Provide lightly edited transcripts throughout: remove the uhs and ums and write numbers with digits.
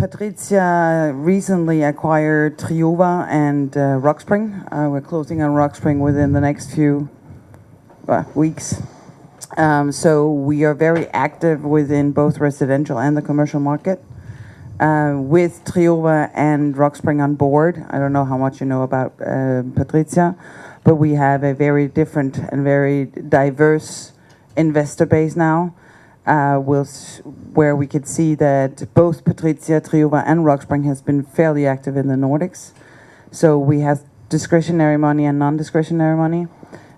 PATRIZIA recently acquired Triova and Rockspring. We're closing on Rockspring within the next few weeks. So we are very active within both residential and the commercial market. With Triova and Rockspring on board, I don't know how much you know about PATRIZIA, but we have a very different and very diverse investor base now, where we could see that both PATRIZIA, Triova and Rockspring has been fairly active in the Nordics. So we have discretionary money and non-discretionary money.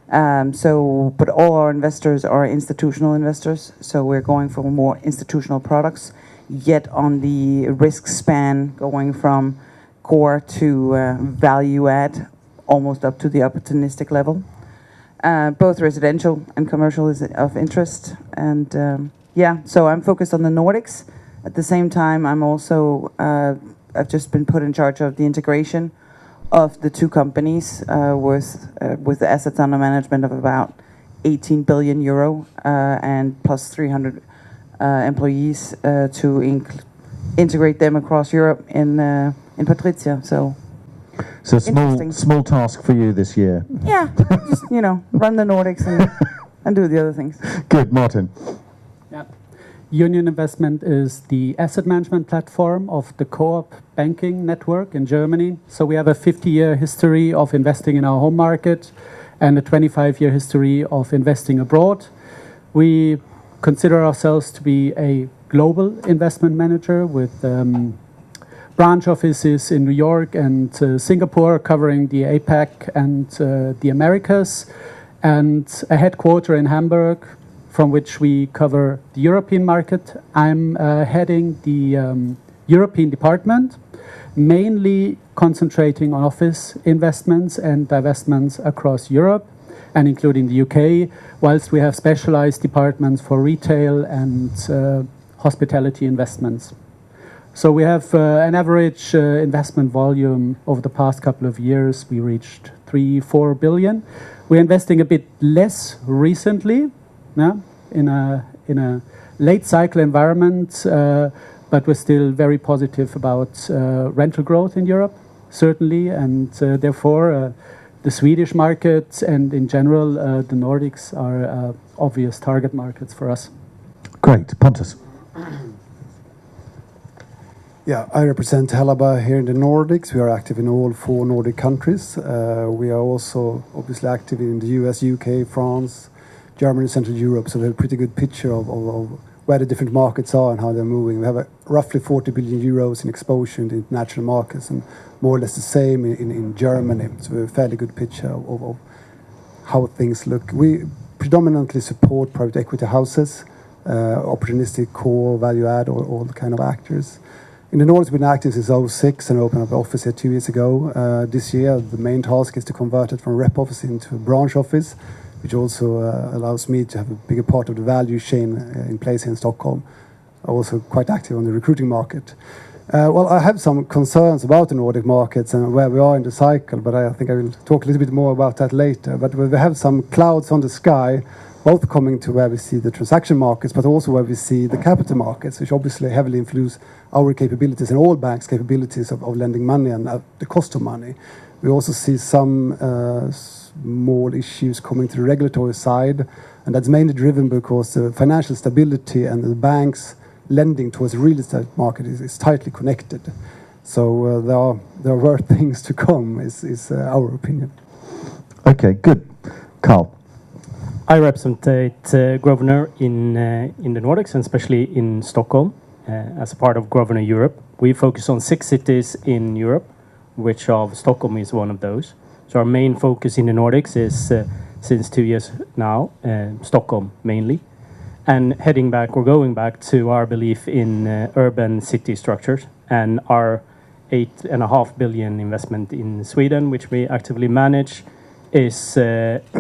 But all our investors are institutional investors, so we're going for more institutional products, yet on the risk span going from core to value add, almost up to the opportunistic level. Both residential and commercial is of interest, and so I'm focused on the Nordics. At the same time, I'm also I've just been put in charge of the integration of the two companies with the assets under management of about 18 billion euro and plus 300 employees to integrate them across Europe in PATRIZIA. So small task for you this year. Yeah, just run the Nordics and do the other things. Good, Martin. Yeah. Union Investment is the asset management platform of the co-op banking network in Germany. So we have a 50-year history of investing in our home market and a 25-year history of investing abroad. We consider ourselves to be a global investment manager with branch offices in New York and Singapore, covering the APAC and the Americas, and a headquarter in Hamburg, from which we cover the European market. I'm heading the European department, mainly concentrating on office investments and divestments across Europe, and including the UK, whilst we have specialized departments for retail and hospitality investments. So we have an average investment volume over the past couple of years. We reached 3-4 billion. We're investing a bit less recently, in a late cycle environment, but we're still very positive about rental growth in Europe, certainly, and therefore the Swedish market and in general the Nordics are obvious target markets for us. Great. Pontus. Yeah, I represent Helaba here in the Nordics. We are active in all 4 Nordic countries. We are also obviously active in the US, UK, France, Germany, Central Europe, so we have a pretty good picture of where the different markets are and how they're moving. We have roughly 40 billion euros in exposure in the international markets, and more or less the same in Germany. So we have a fairly good picture of how things look. We predominantly support private equity houses, opportunistic core, value add, all the kind of actors. In the Nordics, we've been active since 2006 and opened up an office here 2 years ago. This year, the main task is to convert it from a rep office into a branch office, which also allows me to have a bigger part of the value chain in place in Stockholm. I'm also quite active on the recruiting market. Well, I have some concerns about the Nordic markets and where we are in the cycle, but I think I will talk a little bit more about that later. But we have some clouds on the sky, both coming to where we see the transaction markets, but also where we see the capital markets, which obviously heavily influence our capabilities and all banks' capabilities of lending money and the cost of money. We also see some small issues coming to the regulatory side, and that's mainly driven because the financial stability and the banks lending towards the real estate market is tightly connected. So there are worse things to come, is our opinion. Okay, good. Carl. I represent Grosvenor in the Nordics, and especially in Stockholm, as a part of Grosvenor Europe. We focus on 6 cities in Europe, which of Stockholm is one of those. So our main focus in the Nordics is, since 2 years now, Stockholm mainly. And going back to our belief in urban city structures and our 8.5 billion investment in Sweden, which we actively manage, is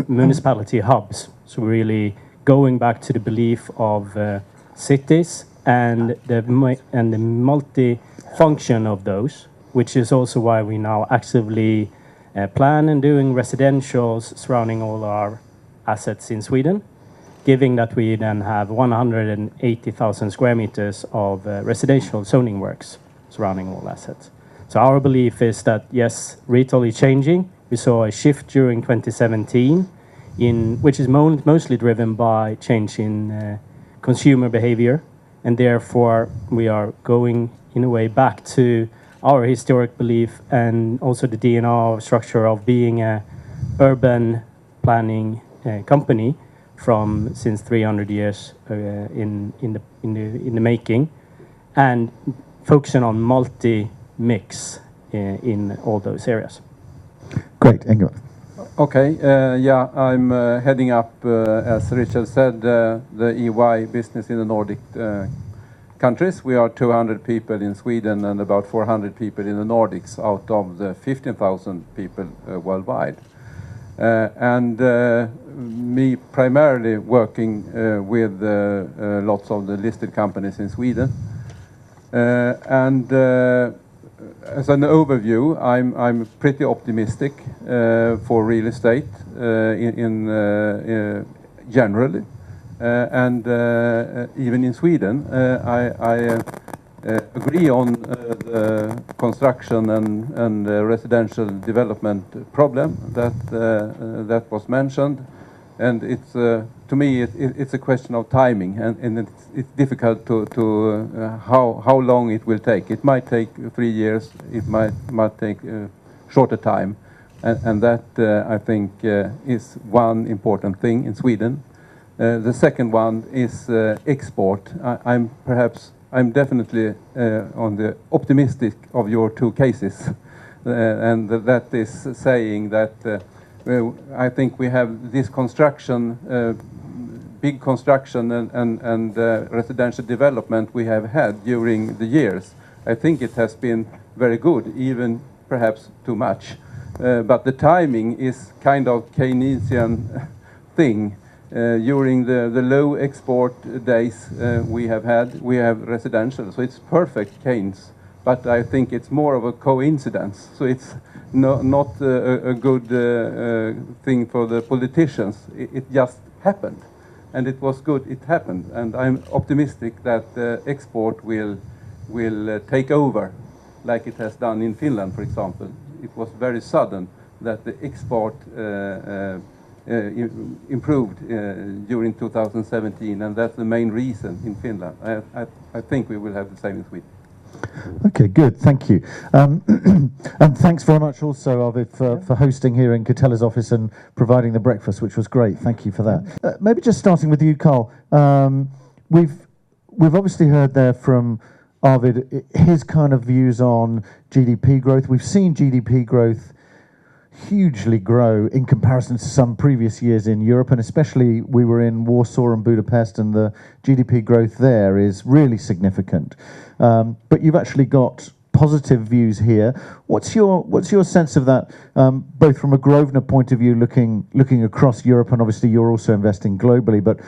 municipality hubs. So we're really going back to the belief of cities and the multi-function of those, which is also why we now actively plan and doing residentials surrounding all our assets in Sweden, given that we then have 180,000 square meters of residential zoning works. surrounding all assets. So our belief is that yes, retail is changing. We saw a shift during 2017, which is mostly driven by change in consumer behavior, and therefore we are going in a way back to our historic belief and also the DNA structure of being a urban planning company from since 300 years in the making, and focusing on multi-mix in all those areas. Great, Ingemar. Okay, yeah, I'm heading up, as Richard said, the EY business in the Nordic countries. We are 200 people in Sweden and about 400 people in the Nordics out of the 15,000 people worldwide. And me primarily working with lots of the listed companies in Sweden. As an overview, I'm pretty optimistic for real estate generally, and even in Sweden. I agree on the construction and residential development problem that was mentioned, and it's to me it's a question of timing, and it's difficult to how long it will take. It might take 3 years. It might take shorter time, and that I think is one important thing in Sweden. The second one is export. I'm definitely on the optimistic of your two cases, and that is saying that I think we have this construction, big construction and residential development we have had during the years. I think it has been very good, even perhaps too much. But the timing is kind of Keynesian thing. During the low export days we have residential, so it's perfect Keynes. But I think it's more of a coincidence. So it's not a good thing for the politicians. It just happened, and it was good it happened. And I'm optimistic that export will take over, like it has done in Finland, for example. It was very sudden that the export improved during 2017, and that's the main reason in Finland. I think we will have the same in Sweden. Okay, good, thank you. And thanks very much also, Arvid, for hosting here in Catella's office and providing the breakfast, which was great. Thank you for that. Maybe just starting with you, Carl. We've obviously heard there from Arvid his kind of views on GDP growth. We've seen GDP growth hugely grow in comparison to some previous years in Europe, and especially we were in Warsaw and Budapest, and the GDP growth there is really significant. But you've actually got positive views here. What's your sense of that, both from a Grosvenor point of view, looking across Europe, and obviously you're also investing globally, but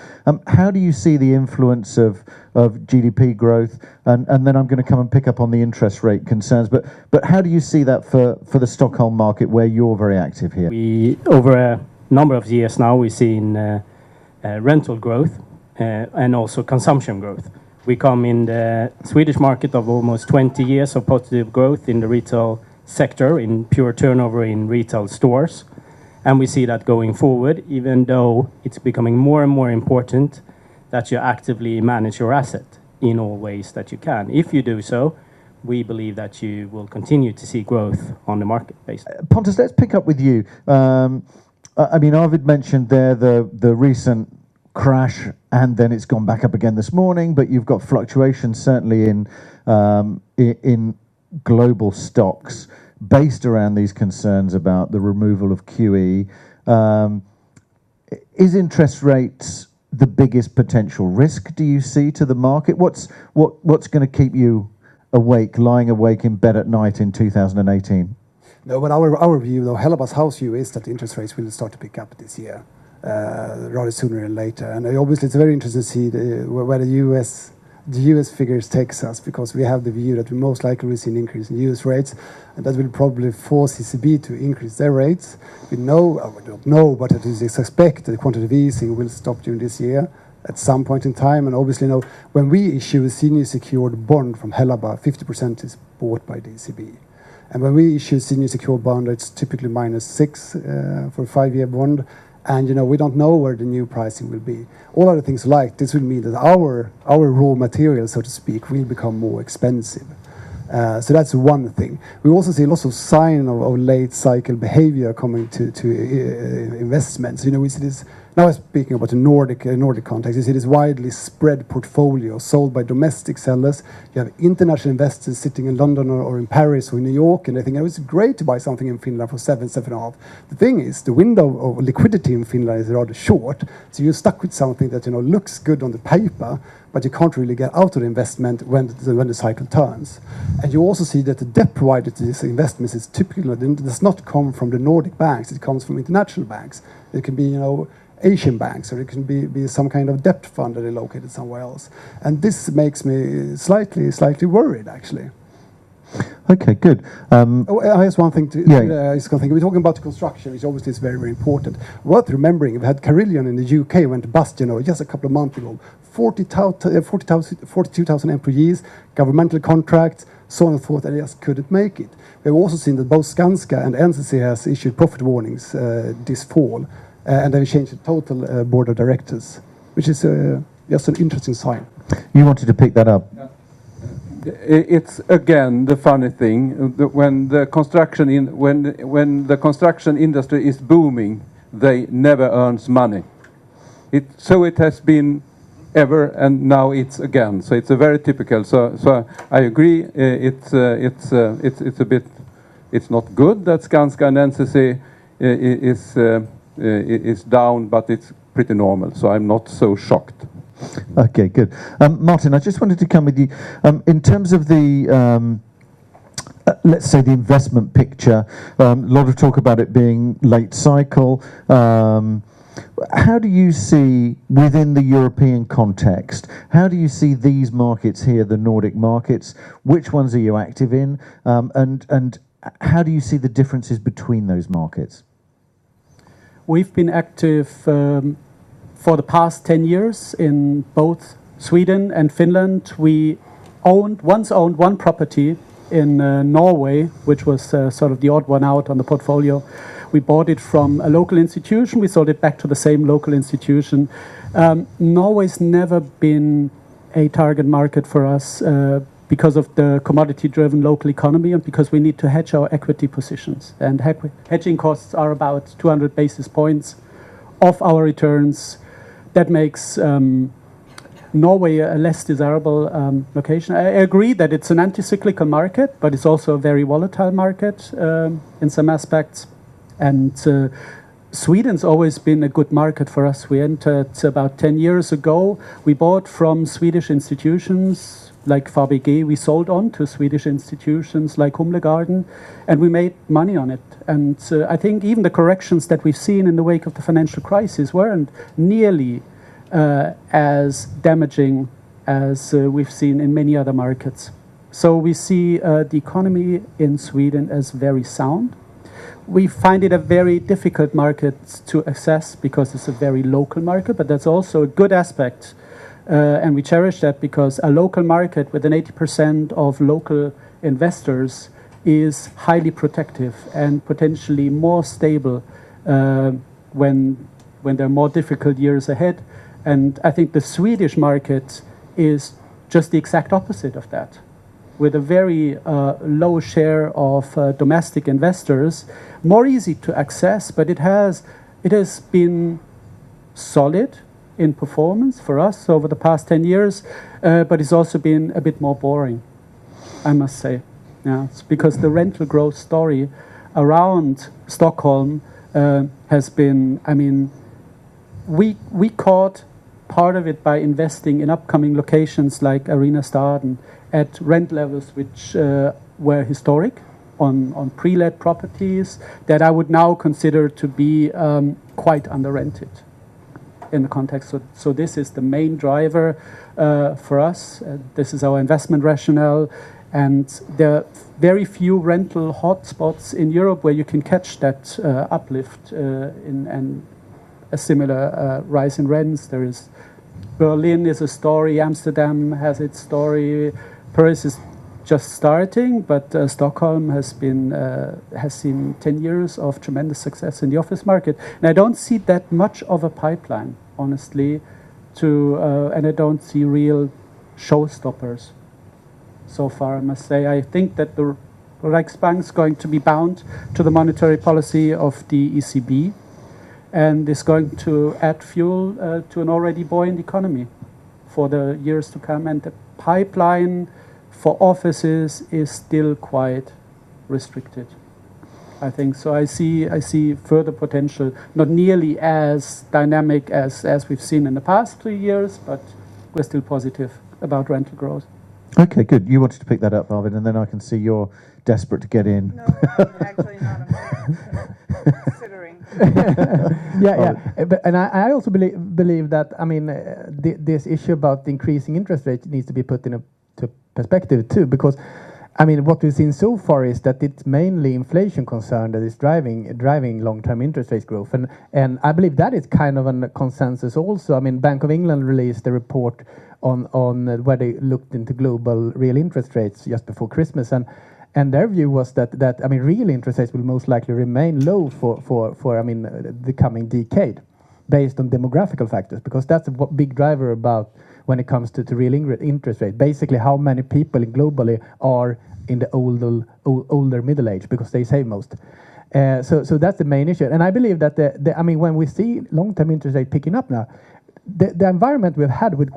how do you see the influence of GDP growth? And then I'm going to come and pick up on the interest rate concerns, but how do you see that for the Stockholm market, where you're very active here? Over a number of years now, we've seen rental growth and also consumption growth. We come in the Swedish market of almost 20 years of positive growth in the retail sector, in pure turnover in retail stores. And we see that going forward, even though it's becoming more and more important that you actively manage your asset in all ways that you can. If you do so, we believe that you will continue to see growth on the marketplace. Pontus, let's pick up with you. I mean, Arvid mentioned there the recent crash, and then it's gone back up again this morning, but you've got fluctuations certainly in global stocks based around these concerns about the removal of QE. Is interest rates the biggest potential risk, do you see, to the market? What's going to keep you awake, lying awake in bed at night in 2018? No, but our view, though, Helaba's house view is that the interest rates will start to pick up this year. Rather sooner than later, and obviously it's very interesting to see where the US figures takes us, because we have the view that we most likely will see an increase in US rates, and that will probably force ECB to increase their rates. We know, or we don't know, but it is expected that quantitative easing will stop during this year, at some point in time. And obviously, when we issue a senior secured bond from Helaba, 50% is bought by the ECB. And when we issue a senior secured bond, it's typically -6 for a 5-year bond. And we don't know where the new pricing will be. All other things like this will mean that our raw material, so to speak, will become more expensive. So that's one thing. We also see lots of sign of late cycle behavior coming to investments. We see this. Now I'm speaking about the Nordic context. You see this widely spread portfolio sold by domestic sellers. You have international investors sitting in London or in Paris or in New York, and they think it's great to buy something in Finland for 7.5. The thing is, the window of liquidity in Finland is rather short, so you're stuck with something that looks good on the paper, but you can't really get out of the investment when the cycle turns. And you also see that the debt provided to these investments is typically does not come from the Nordic banks. It comes from international banks. It can be Asian banks, or it can be some kind of debt fund that are located somewhere else. And this makes me slightly worried, actually. Okay, good. I have one thing to. Yeah. We're talking about construction, which obviously is very, very important. Worth remembering, we had Carillion in the UK went bust, just a couple of months ago. 42,000 employees, governmental contracts, so on and so forth, and they just couldn't make it. We've also seen that both Skanska and NCC has issued profit warnings this fall. And they've changed the total board of directors, which is just an interesting sign. You wanted to pick that up. Yeah. It's again the funny thing when the construction industry is booming, they never earns money. So it has been ever, and now it's again. So it's a very typical. So I agree. It's a bit. It's not good that Skanska and NCC is down, but it's pretty normal, so I'm not so shocked. Okay, good. Martin, I just wanted to come with you. In terms of the, let's say, the investment picture, a lot of talk about it being late cycle. How do you see, within the European context, how do you see these markets here, the Nordic markets? Which ones are you active in? And how do you see the differences between those markets? We've been active for the past 10 years in both Sweden and Finland. We once owned one property in Norway, which was sort of the odd one out on the portfolio. We bought it from a local institution. We sold it back to the same local institution. Norway's never been a target market for us because of the commodity-driven local economy and because we need to hedge our equity positions. And hedging costs are about 200 basis points of our returns. That makes Norway a less desirable location. I agree that it's an anti-cyclical market, but it's also a very volatile market in some aspects. And Sweden's always been a good market for us. We entered about 10 years ago. We bought from Swedish institutions like Fabege. We sold on to Swedish institutions like Humlegarden, and we made money on it. And I think even the corrections that we've seen in the wake of the financial crisis weren't nearly as damaging as we've seen in many other markets. So we see the economy in Sweden as very sound. We find it a very difficult market to access because it's a very local market, but that's also a good aspect. And we cherish that because a local market with an 80% of local investors is highly protective and potentially more stable when there are more difficult years ahead. And I think the Swedish market is just the exact opposite of that, with a very low share of domestic investors, more easy to access, but it has been solid in performance for us over the past 10 years, but it's also been a bit more boring, I must say. Yeah, it's because the rental growth story around Stockholm has been, I mean, we caught part of it by investing in upcoming locations like Arenastaden at rent levels which were historic on pre-let properties that I would now consider to be quite under-rented in the context. So this is the main driver for us. This is our investment rationale. And there are very few rental hotspots in Europe where you can catch that uplift and a similar rise in rents. There is Berlin is a story, Amsterdam has its story, Paris is just starting, but Stockholm has seen 10 years of tremendous success in the office market. And I don't see that much of a pipeline, honestly, and I don't see real showstoppers so far, I must say. I think that the Riksbank is going to be bound to the monetary policy of the ECB and is going to add fuel to an already buoyant economy for the years to come. And the pipeline for offices is still quite restricted, I think. So I see further potential, not nearly as dynamic as we've seen in the past 3 years, but we're still positive about rental growth. Okay, good. You wanted to pick that up, Arvid, and then I can see you're desperate to get in. No, actually not. I'm considering. But I also believe that, I mean, this issue about the increasing interest rate needs to be put into perspective too, because I mean, what we've seen so far is that it's mainly inflation concern that is driving long-term interest rate growth, and I believe that is kind of a consensus also. I mean, Bank of England released a report on where they looked into global real interest rates just before Christmas, and their view was that I mean, real interest rates will most likely remain low for I mean the coming decade, based on demographical factors, because that's a big driver about when it comes to real interest rate. Basically, how many people globally are in the older middle age, because they save most. So that's the main issue. And I believe that I mean, when we see long-term interest rate picking up now, the environment we've had with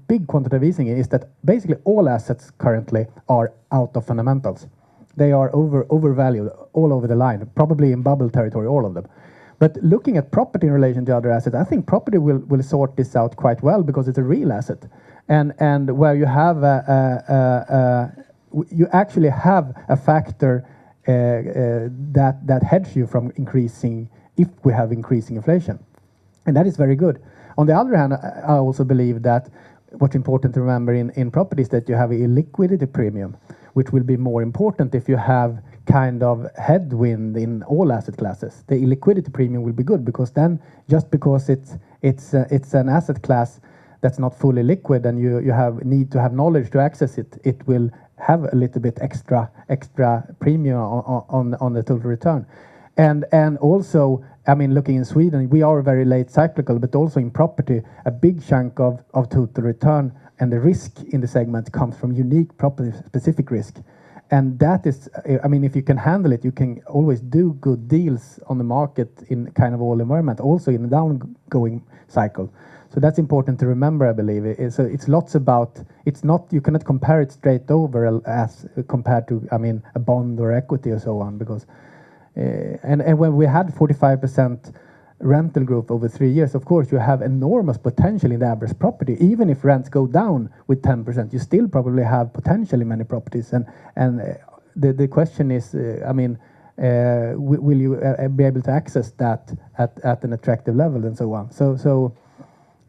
big quantitative easing is that basically all assets currently are out of fundamentals. They are overvalued all over the line, probably in bubble territory, all of them. But looking at property in relation to other assets, I think property will sort this out quite well, because it's a real asset, and where you have you actually have a factor that hedges you from increasing, if we have increasing inflation, and that is very good. On the other hand, I also believe that what's important to remember in property is that you have a liquidity premium, which will be more important if you have kind of headwind in all asset classes. The illiquidity premium will be good, because then, just because it's an asset class that's not fully liquid, and you need to have knowledge to access it, it will have a little bit extra premium on the total return. And also, I mean, looking in Sweden, we are very late cyclical, but also in property, a big chunk of total return and the risk in the segment comes from unique property-specific risk. And that is, I mean, if you can handle it, you can always do good deals on the market in kind of all environment, also in a downgoing cycle. So that's important to remember, I believe. It's lots about, it's not, you cannot compare it straight over as compared to, I mean, a bond or equity or so on, because, and when we had 45% rental growth over 3 years, of course, you have enormous potential in the average property. Even if rents go down with 10%, you still probably have potential in many properties. And the question is, I mean, will you be able to access that at an attractive level and so on? So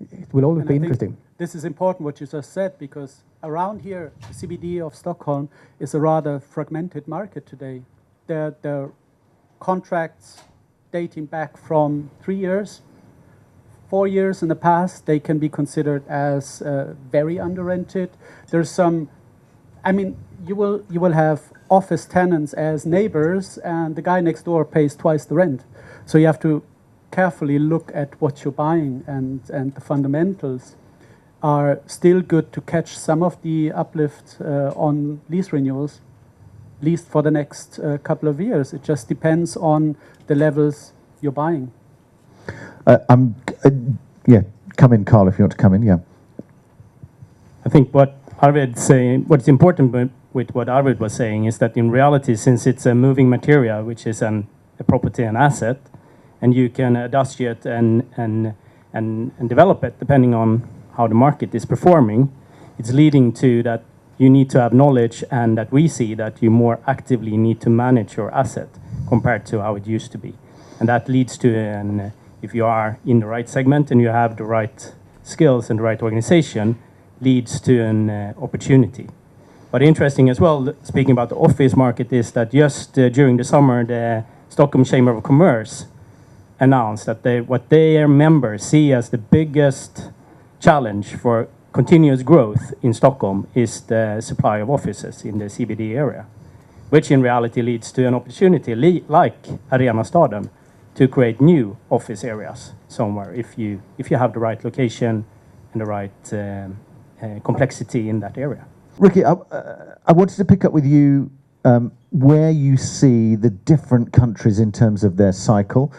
it will always be interesting. This is important what you just said, because around here, the CBD of Stockholm is a rather fragmented market today. There are contracts dating back from 3 years, 4 years in the past. They can be considered as very under-rented. There's some, I mean, you will have office tenants as neighbors, and the guy next door pays twice the rent. So you have to carefully look at what you're buying, and the fundamentals are still good to catch some of the uplift on lease renewals, at least for the next couple of years. It just depends on the levels you're buying. Yeah, come in, Carl, if you want to come in, yeah. I think what Arvid saying, what's important with what Arvid was saying is that in reality, since it's a moving material, which is a property and asset, and you can adjust it and develop it depending on how the market is performing, it's leading to that you need to have knowledge, and that we see that you more actively need to manage your asset compared to how it used to be. And that leads to, if you are in the right segment and you have the right skills and the right organization, leads to an opportunity. But interesting as well, speaking about the office market, is that just during the summer, the Stockholm Chamber of Commerce announced that what their members see as the biggest challenge for continuous growth in Stockholm is the supply of offices in the CBD area, which in reality leads to an opportunity like Arenastaden to create new office areas somewhere if you have the right location and the right complexity in that area. Rikke, I wanted to pick up with you where you see the different countries in terms of their cycle.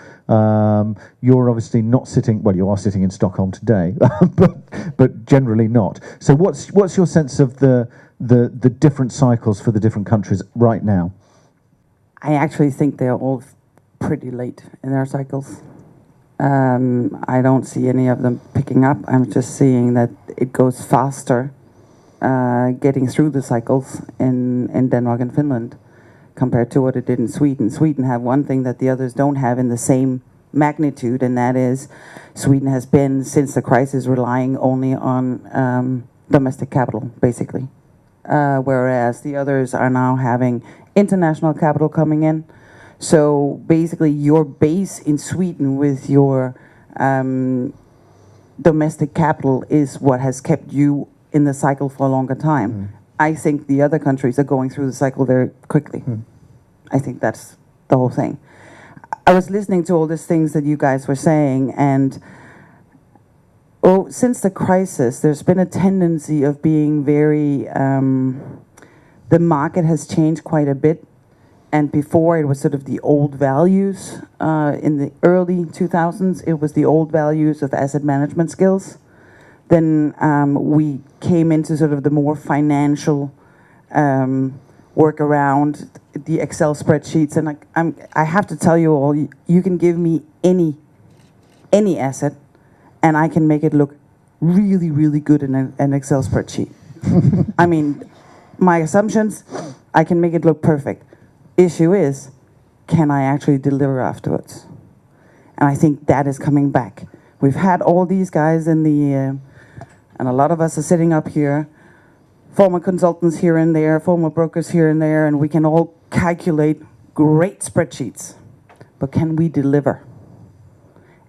You're obviously not sitting, well, you are sitting in Stockholm today, but generally not. So what's your sense of the different cycles for the different countries right now? I actually think they're all pretty late in their cycles. I don't see any of them picking up. I'm just seeing that it goes faster getting through the cycles in Denmark and Finland compared to what it did in Sweden. Sweden have one thing that the others don't have in the same magnitude, and that is Sweden has been, since the crisis, relying only on domestic capital, basically. Whereas the others are now having international capital coming in. So basically your base in Sweden with your domestic capital is what has kept you in the cycle for a longer time. Mm. I think the other countries are going through the cycle very quickly. Mm. I think that's the whole thing. I was listening to all these things that you guys were saying, and since the crisis, there's been a tendency of being very, the market has changed quite a bit. And before, it was sort of the old values. In the early 2000s, it was the old values of asset management skills. Then we came into sort of the more financial work around the Excel spreadsheets. And I have to tell you all, you can give me any asset, and I can make it look really, really good in an Excel spreadsheet. I mean, my assumptions, I can make it look perfect. Issue is, can I actually deliver afterwards? And I think that is coming back. We've had all these guys in the, and a lot of us are sitting up here, former consultants here and there, former brokers here and there, and we can all calculate great spreadsheets. But can we deliver?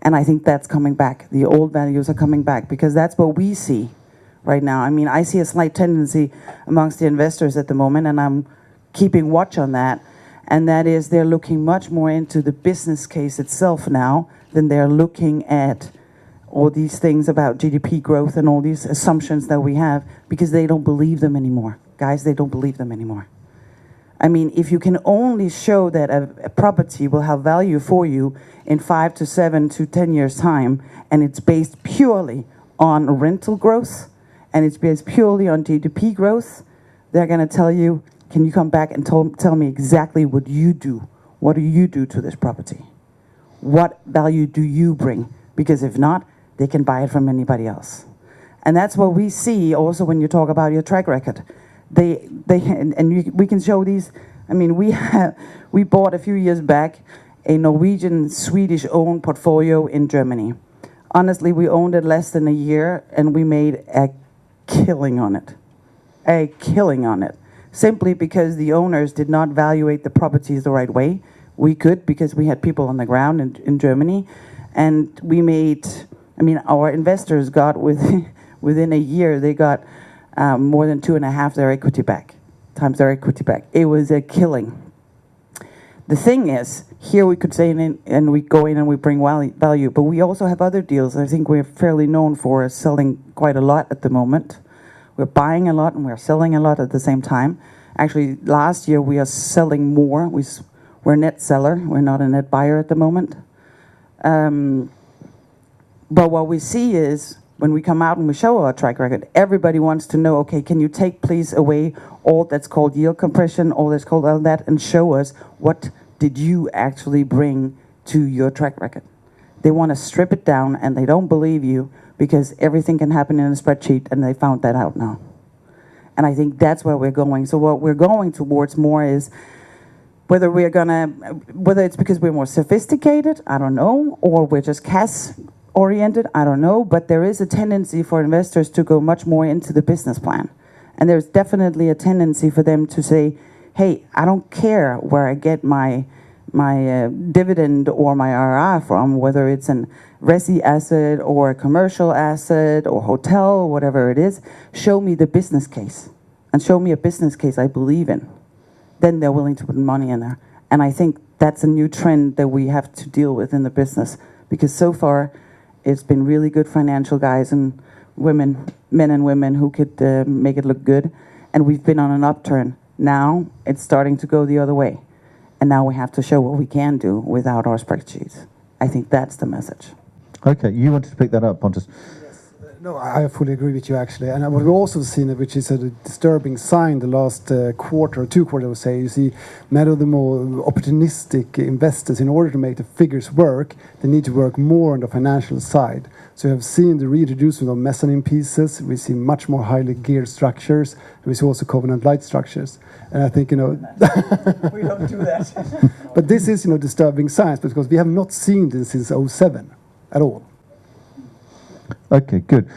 And I think that's coming back. The old values are coming back, because that's what we see right now. I mean, I see a slight tendency amongst the investors at the moment, and I'm keeping watch on that. And that is, they're looking much more into the business case itself now than they're looking at all these things about GDP growth and all these assumptions that we have, because they don't believe them anymore. Guys, they don't believe them anymore. I mean, if you can only show that a property will have value for you in 5 to 7 to 10 years' time, and it's based purely on rental growth, and it's based purely on GDP growth, they're going to tell you, can you come back and tell me exactly what you do? What do you do to this property? What value do you bring? Because if not, they can buy it from anybody else. And that's what we see also when you talk about your track record. We can show these. I mean, we bought a few years back a Norwegian Swedish owned portfolio in Germany. Honestly, we owned it less than a year, and we made a killing on it. A killing on it. Simply because the owners did not evaluate the properties the right way. We could, because we had people on the ground in Germany. And we made, I mean, our investors got, within a year, they got more than 2.5 their equity back, times their equity back. It was a killing. The thing is, here we could say, and we go in and we bring value, but we also have other deals. I think we're fairly known for selling quite a lot at the moment. We're buying a lot and we're selling a lot at the same time. Actually, last year we are selling more. We're a net seller. We're not a net buyer at the moment. But what we see is, when we come out and we show our track record, everybody wants to know, okay, can you take please away all that's called yield compression, all that's called all that, and show us what did you actually bring to your track record. They want to strip it down, and they don't believe you, because everything can happen in a spreadsheet, and they found that out now. And I think that's where we're going. So what we're going towards more is, whether it's because we're more sophisticated, I don't know, or we're just cash oriented, I don't know, but there is a tendency for investors to go much more into the business plan. And there's definitely a tendency for them to say, hey, I don't care where I get my dividend or my IRR from, whether it's an resi asset or a commercial asset or hotel, whatever it is, show me the business case and show me a business case I believe in. Then they're willing to put money in there. And I think that's a new trend that we have to deal with in the business, because so far it's been really good financial guys and women, men and women who could make it look good. And we've been on an upturn. Now it's starting to go the other way. And now we have to show what we can do without our spreadsheets. I think that's the message. Okay, you wanted to pick that up, Pontus. No, I fully agree with you, actually. And what we've also seen, which is a disturbing sign the last quarter or 2 quarters, I would say, you see many of the more opportunistic investors, in order to make the figures work, they need to work more on the financial side. So we have seen the reintroducement of mezzanine pieces. We see much more highly geared structures. And we see also covenant light structures. And I think, we don't do that. but this is, disturbing signs, because we have not seen this since 2007 at all. Okay, good.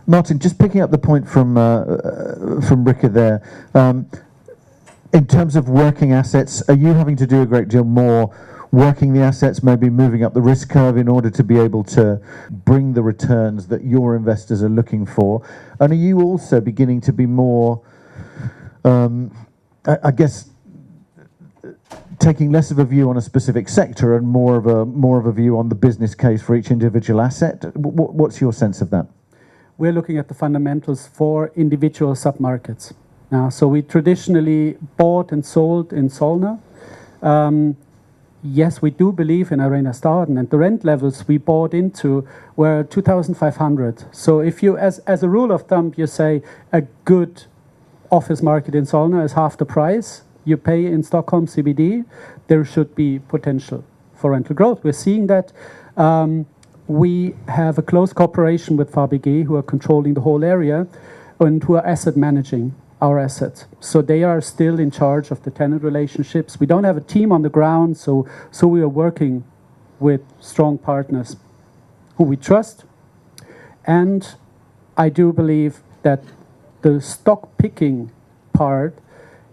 Martin, just picking up the point from Rikke there, in terms of working assets, are you having to do a great deal more working the assets, maybe moving up the risk curve in order to be able to bring the returns that your investors are looking for? And are you also beginning to be more, I guess, taking less of a view on a specific sector and more of a view on the business case for each individual asset? What's your sense of that? We're looking at the fundamentals for individual submarkets. So we traditionally bought and sold in Solna. Yes, we do believe in Arena Staden, and the rent levels we bought into were 2,500. So if you, as a rule of thumb, you say a good office market in Solna is half the price you pay in Stockholm CBD, there should be potential for rental growth. We're seeing that. We have a close cooperation with Fabege, who are controlling the whole area and who are asset managing our assets. So they are still in charge of the tenant relationships. We don't have a team on the ground, so we are working with strong partners who we trust. And I do believe that the stock picking part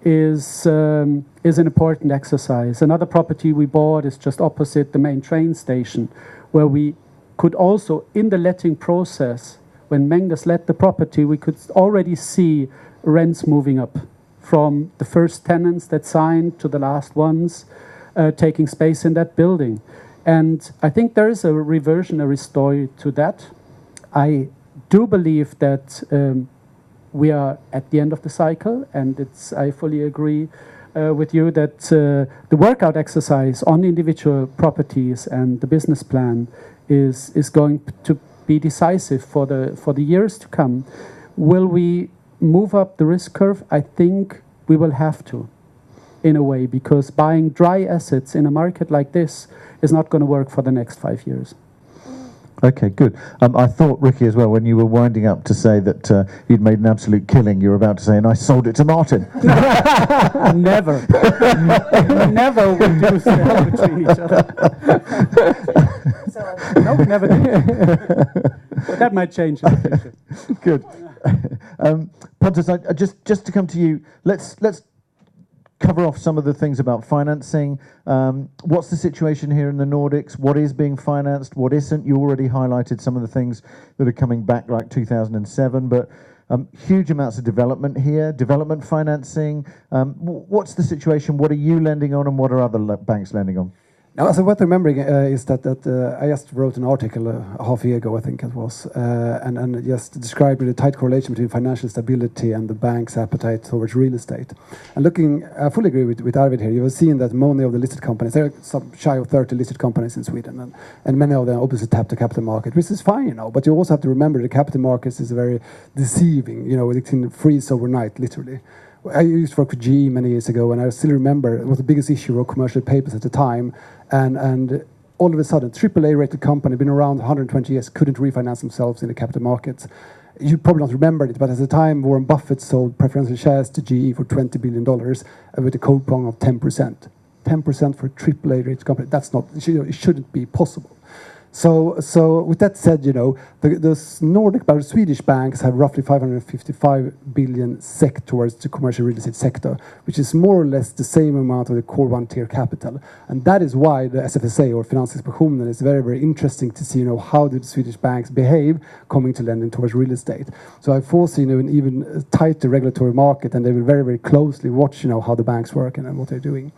is an important exercise. Another property we bought is just opposite the main train station, where we could also, in the letting process, when Magnus let the property, we could already see rents moving up from the first tenants that signed to the last ones taking space in that building. And I think there is a reversionary story to that. I do believe that we are at the end of the cycle, and I fully agree with you that the workout exercise on individual properties and the business plan is going to be decisive for the years to come. Will we move up the risk curve? I think we will have to, in a way, because buying dry assets in a market like this is not going to work for the next 5 years. Okay, good. I thought, Rikke, as well, when you were winding up to say that you'd made an absolute killing, you were about to say, and I sold it to Martin. Never. Never would do sell between each other. No, we never did. That might change in the future. Good. Pontus, just to come to you, let's cover off some of the things about financing. What's the situation here in the Nordics? What is being financed? What isn't? You already highlighted some of the things that are coming back, like 2007, but huge amounts of development here, development financing. What's the situation? What are you lending on, and what are other banks lending on? Now, so what I'm remembering is that I just wrote an article a half a year ago, I think it was, and just describing the tight correlation between financial stability and the bank's appetite towards real estate. And I fully agree with Arvid here. You have seen that many of the listed companies, there are some shy of 30 listed companies in Sweden, and many of them obviously tap the capital market, which is fine, but you also have to remember the capital markets is very deceiving, it can freeze overnight, literally. I used to work for GE many years ago, and I still remember it was the biggest issue of commercial papers at the time. And all of a sudden, AAA rated company, been around 120 years, couldn't refinance themselves in the capital markets. You probably not remember it, but at the time, Warren Buffett sold preferential shares to GE for $20 billion with a coupon of 10%. 10% for a AAA rated company, that's not, it shouldn't be possible. So with that said, you know, the Nordic, but Swedish banks have roughly 555 billion SEK towards the commercial real estate sector, which is more or less the same amount of the core one tier capital. And that is why the SFSA, or Finansinspektionen, is very, very interesting to see, you know, how do the Swedish banks behave coming to lending towards real estate. So I foresee, you know, an even tighter regulatory market, and they will very, very closely watch, you know, how the banks work and what they're doing.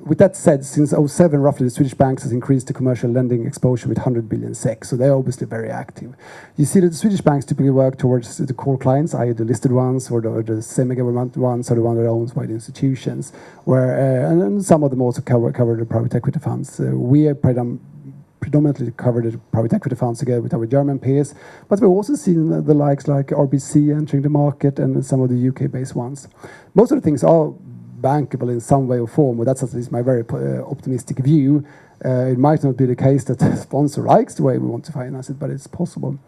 With that said, since 2007, roughly, the Swedish banks has increased the commercial lending exposure with 100 billion SEK, so they're obviously very active. You see that the Swedish banks typically work towards the core clients, i.e. the listed ones, or the semi-government ones, or the one that are owned by the institutions, where, and some of them also cover the private equity funds. We are predominantly cover the private equity funds together with our German peers, but we've also seen the likes like RBC entering the market and some of the UK-based ones. Most of the things are bankable in some way or form, but that's at least my very optimistic view. It might not be the case that the sponsor likes the way we want to finance it, but it's possible.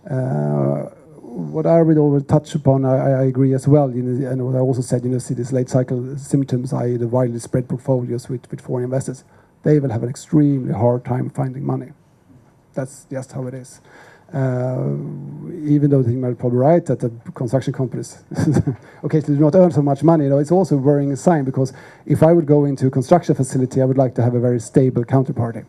What Arvid already touched upon, I agree as well. You know, and what I also said, you know, see these late cycle symptoms, i.e. the widely spread portfolios with foreign investors, they will have an extremely hard time finding money. That's just how it is. Even though they might probably right that the construction companies occasionally do not earn so much money, you know, it's also a worrying sign, because if I would go into a construction facility, I would like to have a very stable counterparty.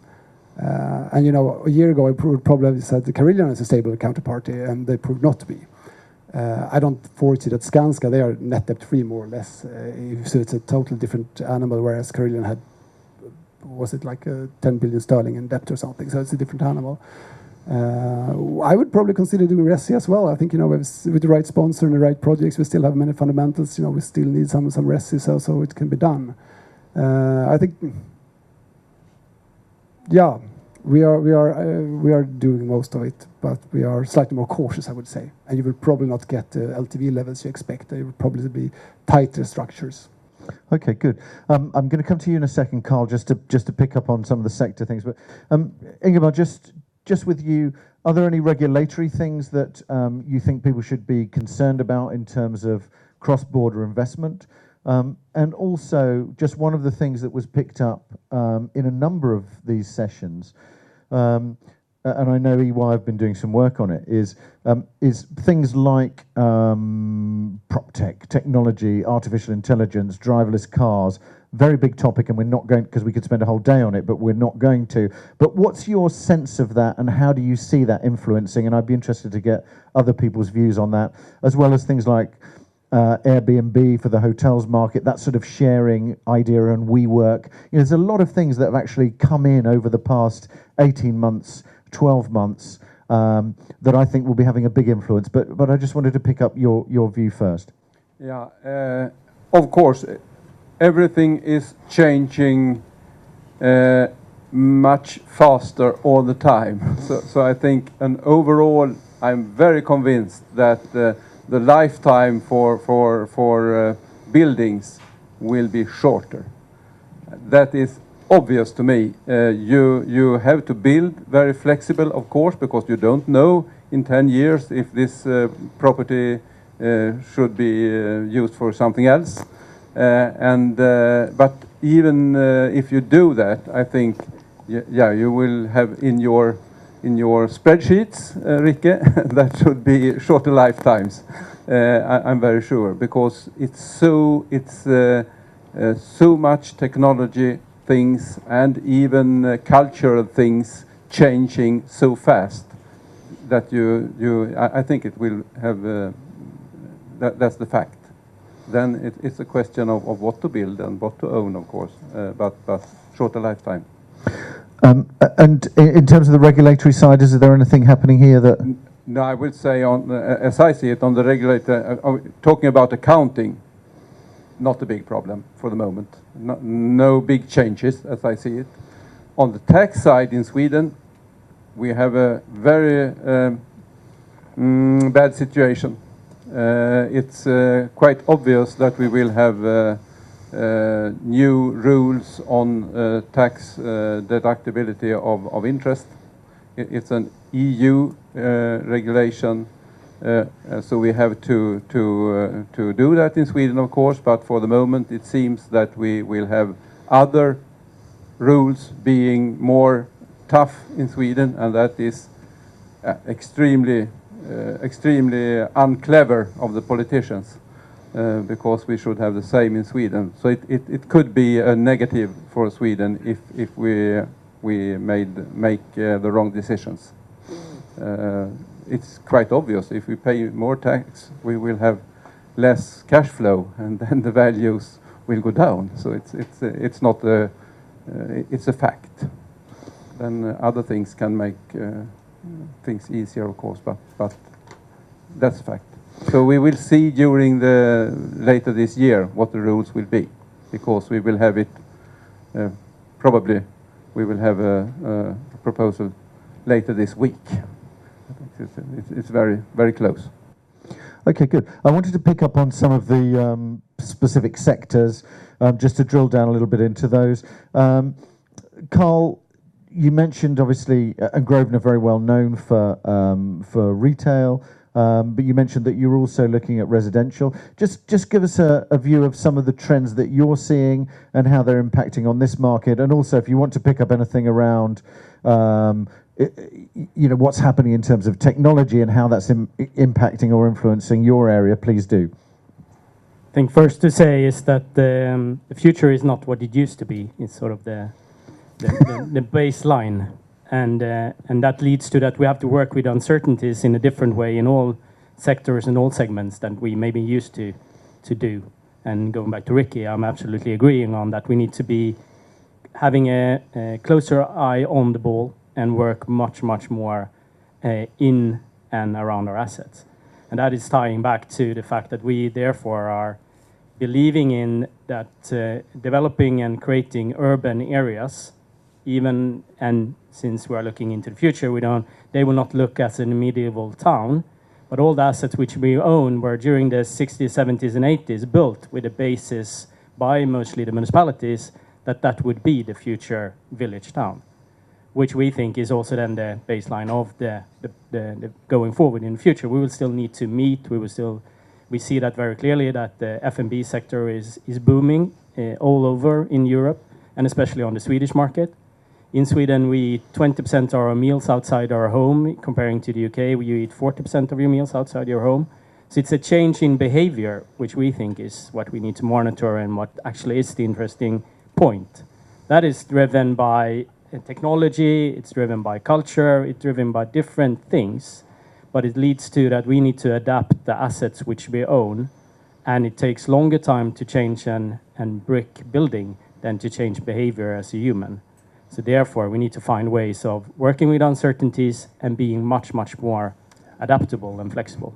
And you know, a year ago I would probably have said the Carillion is a stable counterparty, and they proved not to be. I don't foresee that Skanska, they are net debt free more or less. So it's a totally different animal, whereas Carillion had, was it like 10 billion sterling in debt or something, so it's a different animal. I would probably consider doing resi as well. I think, you know, with the right sponsor and the right projects, we still have many fundamentals. You know, we still need some resi, so it can be done. I think, yeah, we are doing most of it, but we are slightly more cautious, I would say. And you will probably not get the LTV levels you expect. There will probably be tighter structures. Okay, good. I'm going to come to you in a second, Carl, just to pick up on some of the sector things. But Ingemar, just with you, are there any regulatory things that you think people should be concerned about in terms of cross-border investment? And also, just one of the things that was picked up in a number of these sessions, and I know EY have been doing some work on it, is things like PropTech, technology, artificial intelligence, driverless cars. Very big topic, and we're not going, because we could spend a whole day on it, but we're not going to. But what's your sense of that, and how do you see that influencing? And I'd be interested to get other people's views on that, as well as things like Airbnb for the hotels market, that sort of sharing idea, and WeWork. You know, there's a lot of things that have actually come in over the past 18 months, 12 months, that I think will be having a big influence. But I just wanted to pick up your view first. Yeah, of course. Everything is changing much faster all the time. So I think, and overall, I'm very convinced that the lifetime for buildings will be shorter. That is obvious to me. You have to build very flexible, of course, because you don't know in 10 years if this property should be used for something else. But even if you do that, I think, yeah, you will have in your spreadsheets, Rikke, that should be shorter lifetimes. I'm very sure, because it's so much technology things and even cultural things changing so fast that I think it will have. That's the fact. Then it's a question of what to build and what to own, of course, but shorter lifetime. And in terms of the regulatory side, is there anything happening here that? No, I would say, as I see it, on the regulator, talking about accounting, not a big problem for the moment. No big changes, as I see it. On the tax side in Sweden, we have a very bad situation. It's quite obvious that we will have new rules on tax deductibility of interest. It's an EU regulation, so we have to do that in Sweden, of course. But for the moment, it seems that we will have other rules being more tough in Sweden, and that is extremely unclever of the politicians, because we should have the same in Sweden. So it could be a negative for Sweden if we make the wrong decisions. It's quite obvious. If we pay more tax, we will have less cash flow, and then the values will go down. So it's not a it's a fact. Then other things can make things easier, of course, but that's a fact. So we will see during the later this year what the rules will be, because we will have it probably we will have a proposal later this week. I think it's very close. Okay, good. I wanted to pick up on some of the specific sectors, just to drill down a little bit into those. Carl, you mentioned obviously, and Grosvenor very well known for retail, but you mentioned that you're also looking at residential. Just give us a view of some of the trends that you're seeing and how they're impacting on this market, and also if you want to pick up anything around what's happening in terms of technology and how that's impacting or influencing your area, please do. I think first to say is that the future is not what it used to be. It's sort of the baseline, and that leads to that we have to work with uncertainties in a different way in all sectors and all segments than we maybe used to do. And going back to Rikke, I'm absolutely agreeing on that. We need to be having a closer eye on the ball and work much more in and around our assets. And that is tying back to the fact that we therefore are believing in that developing and creating urban areas, even, and since we are looking into the future, they will not look as a medieval town, but all the assets which we own were during the 60s, 70s and 80s built with a basis by mostly the municipalities that would be the future village town, which we think is also then the baseline of the going forward in the future. We will still need to meet. We see that very clearly that the F&B sector is booming all over in Europe, and especially on the Swedish market. In Sweden, we eat 20% of our meals outside our home. Comparing to the UK, you eat 40% of your meals outside your home. So it's a change in behavior, which we think is what we need to monitor and what actually is the interesting point. That is driven by technology, it's driven by culture, it's driven by different things, but it leads to that we need to adapt the assets which we own, and it takes longer time to change and brick building than to change behavior as a human. So therefore, we need to find ways of working with uncertainties and being much more adaptable and flexible.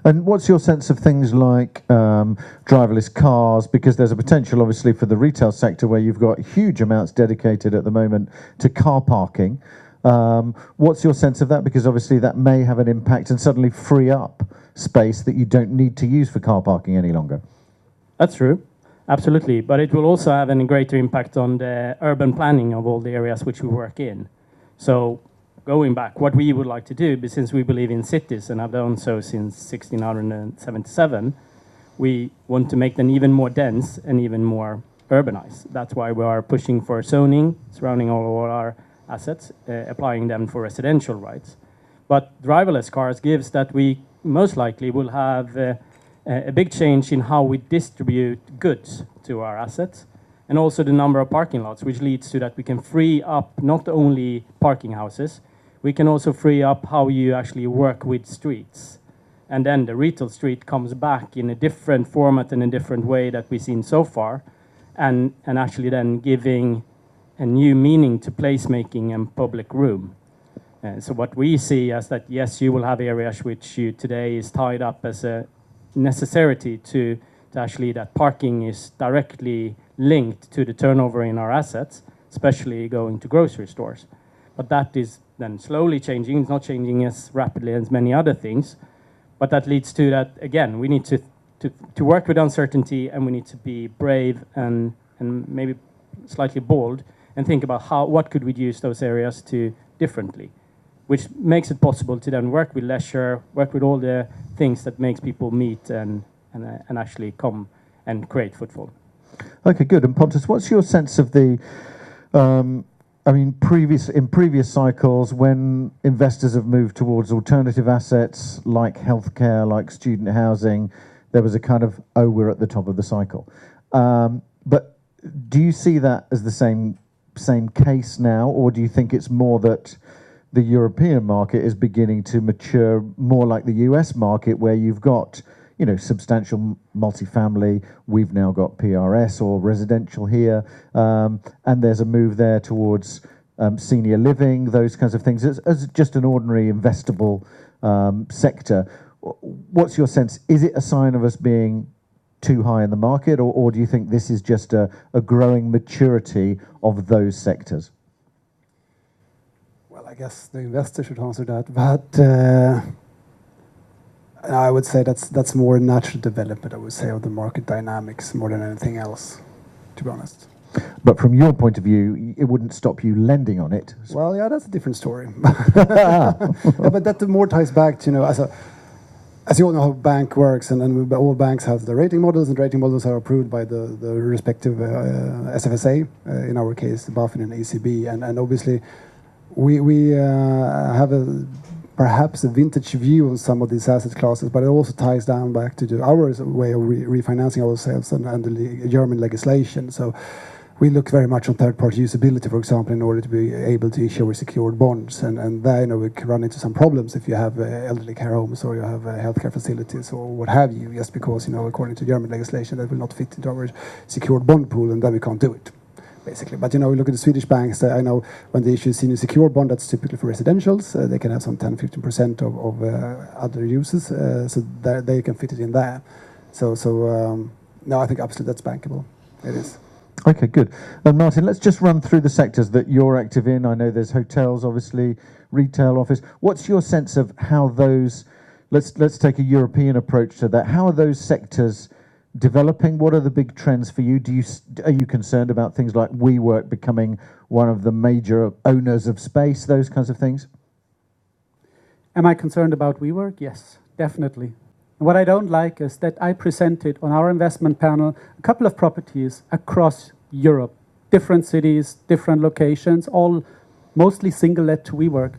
And what's your sense of things like driverless cars? Because there's a potential, obviously, for the retail sector where you've got huge amounts dedicated at the moment to car parking. What's your sense of that? Because obviously that may have an impact and suddenly free up space that you don't need to use for car parking any longer. That's true. Absolutely. But it will also have a greater impact on the urban planning of all the areas which we work in. So going back, what we would like to do, since we believe in cities and have done so since 1677, we want to make them even more dense and even more urbanized. That's why we are pushing for zoning surrounding all our assets, applying them for residential rights. But driverless cars gives that we most likely will have a big change in how we distribute goods to our assets, and also the number of parking lots, which leads to that we can free up not only parking houses, we can also free up how you actually work with streets. And then the retail street comes back in a different format and a different way that we've seen so far, and actually then giving a new meaning to placemaking and public room. So what we see is that, yes, you will have areas which you today is tied up as a necessity to actually that parking is directly linked to the turnover in our assets, especially going to grocery stores. But that is then slowly changing. It's not changing as rapidly as many other things, but that leads to that, again, we need to work with uncertainty, and we need to be brave and maybe slightly bold and think about what could we use those areas to differently, which makes it possible to then work with leisure, work with all the things that makes people meet and actually come and create footfall. Okay, good. And Pontus, what's your sense of the I mean, in previous cycles, when investors have moved towards alternative assets like healthcare, like student housing, there was a kind of, oh, we're at the top of the cycle. But do you see that as the same case now, or do you think it's more that the European market is beginning to mature more like the US market, where you've got, you know, substantial multifamily, we've now got PRS or residential here, and there's a move there towards senior living, those kinds of things, as just an ordinary investable sector. What's your sense? Is it a sign of us being too high in the market, or do you think this is just a growing maturity of those sectors? Well, I guess the investor should answer that, but I would say that's more a natural development, I would say, of the market dynamics more than anything else, to be honest. But from your point of view, it wouldn't stop you lending on it. Well, yeah, that's a different story. Yeah, but that more ties back to, you know, as you all know how bank works, and all banks have the rating models, and rating models are approved by the respective SFSA, in our case, BaFin and ECB, and obviously we have perhaps a vintage view of some of these asset classes, but it also ties down back to our way of refinancing ourselves and the German legislation. So we look very much on third-party usability, for example, in order to be able to issue secured bonds, and there, you know, we can run into some problems if you have elderly care homes or you have healthcare facilities or what have you, just because, you know, according to German legislation, that will not fit into our secured bond pool, and then we can't do it, basically. But, you know, we look at the Swedish banks, I know when they issue senior secured bond, that's typically for residentials, they can have some 10-15% of other uses, so they can fit it in there. So no, I think absolutely that's bankable. It is. Okay, good. Martin, let's just run through the sectors that you're active in. I know there's hotels, obviously, retail, office. What's your sense of how those, let's take a European approach to that. How are those sectors developing? What are the big trends for you? Are you concerned about things like WeWork becoming one of the major owners of space, those kinds of things? Am I concerned about WeWork? Yes, definitely. What I don't like is that I presented on our investment panel a couple of properties across Europe, different cities, different locations, all mostly single-let to WeWork.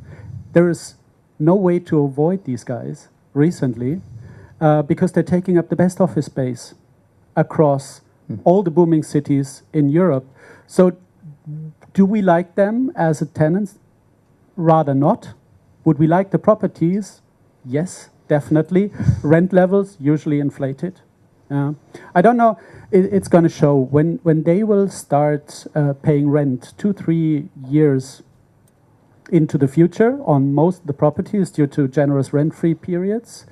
There is no way to avoid these guys recently because they're taking up the best office space across all the booming cities in Europe. So do we like them as a tenant? Rather not. Would we like the properties? Yes. Definitely. Rent levels usually inflated. I don't know. It's going to show when they will start paying rent 2-3 years into the future on most of the properties due to generous rent-free periods.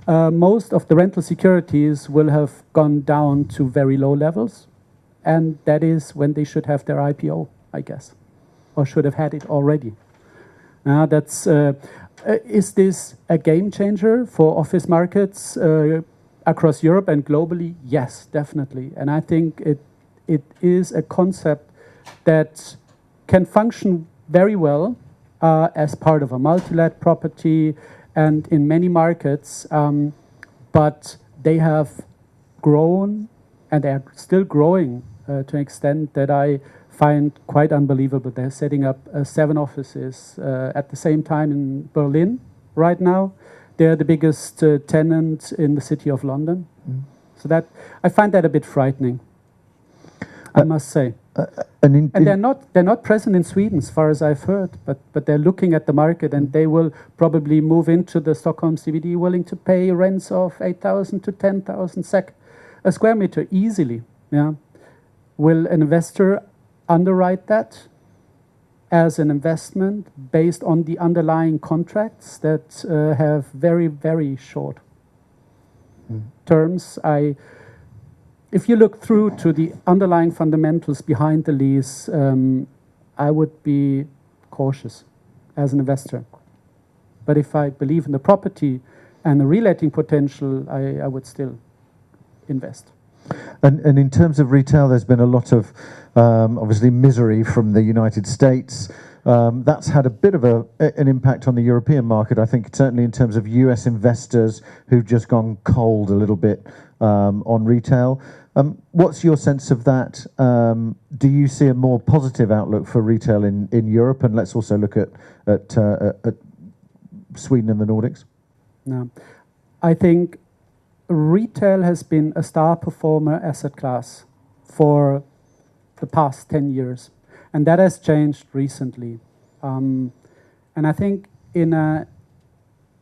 Most of the rental securities will have gone down to very low levels, and that is when they should have their IPO, I guess, or should have had it already. That's. Is this a game changer for office markets across Europe and globally? Yes, definitely. And I think it is a concept that can function very well as part of a multi-let property and in many markets, but they have grown and they are still growing to an extent that I find quite unbelievable. They're setting up 7 offices at the same time in Berlin right now. They're the biggest tenant in the city of London. So that I find that a bit frightening, I must say. And they're not present in Sweden, as far as I've heard, but they're looking at the market, and they will probably move into the Stockholm CBD willing to pay rents of 8,000 to 10,000 SEK a square meter easily. Yeah, will an investor underwrite that as an investment based on the underlying contracts that have very, very short terms? If you look through to the underlying fundamentals behind the lease, I would be cautious as an investor. But if I believe in the property and the relating potential, I would still invest. And in terms of retail, there's been a lot of obviously misery from the United States. That's had a bit of an impact on the European market, I think, certainly in terms of US investors who've just gone cold a little bit on retail. What's your sense of that? Do you see a more positive outlook for retail in Europe? And let's also look at Sweden and the Nordics. No. I think retail has been a star performer asset class for the past 10 years. And that has changed recently. And I think in a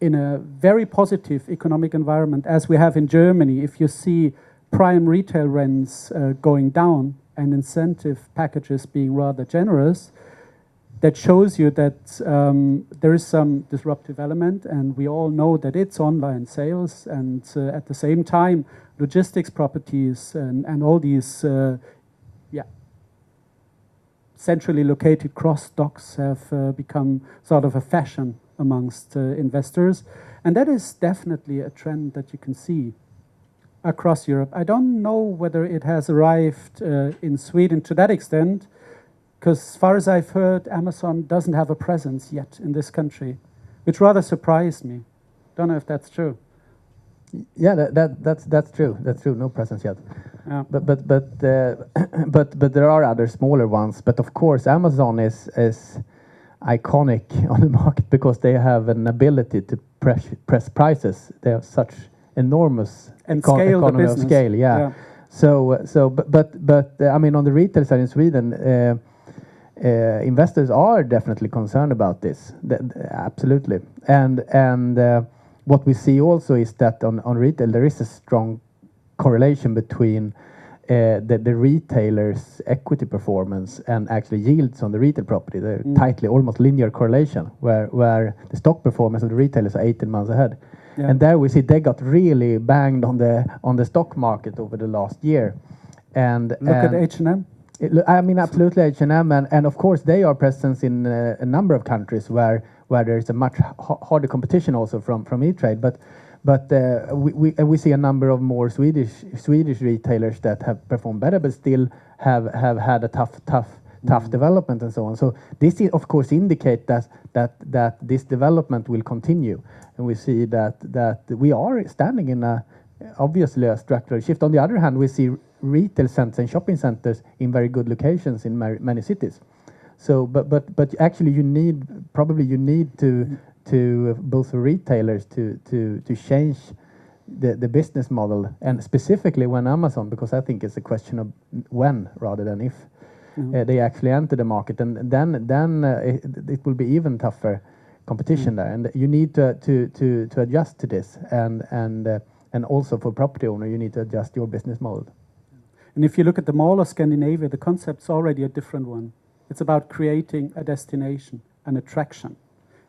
very positive economic environment, as we have in Germany, if you see prime retail rents going down and incentive packages being rather generous, that shows you that there is some disruptive element, and we all know that it's online sales, and at the same time, logistics properties and all these centrally located cross docks have become sort of a fashion amongst investors, and that is definitely a trend that you can see across Europe. I don't know whether it has arrived in Sweden to that extent, because as far as I've heard, Amazon doesn't have a presence yet in this country, which rather surprised me. Don't know if that's true. Yeah, that's true. That's true. No presence yet. Yeah. But there are other smaller ones. But of course, Amazon is iconic on the market because they have an ability to press prices. They have such enormous and scale economy the of business. scale. Yeah. But I mean, on the retail side in Sweden, investors are definitely concerned about this. Absolutely. And what we see also is that on retail there is a strong correlation between the retailer's equity performance and actually yields on the retail property. They're tightly, almost linear correlation, where the stock performance of the retailers are 18 months ahead. Yeah. And there we see they got really banged on the stock market over the last year. And look at H&M. I mean, absolutely H&M, and of course they are present in a number of countries where there is a much harder competition also from e-trade. But we see a number of more Swedish retailers that have performed better, but still have had a tough development and so on. So this of course indicate that this development will continue, and we see that we are standing in obviously a structural shift. On the other hand, we see retail centers and shopping centers in very good locations in many cities. So, but actually, you need to both retailers to change the business model, and specifically when Amazon, because I think it's a question of when rather than if they actually enter the market, and then it will be even tougher competition there, and you need to adjust to this, and also for property owner, you need to adjust your business model. And if you look at the Mall of Scandinavia, the concept's already a different one. It's about creating a destination, an attraction.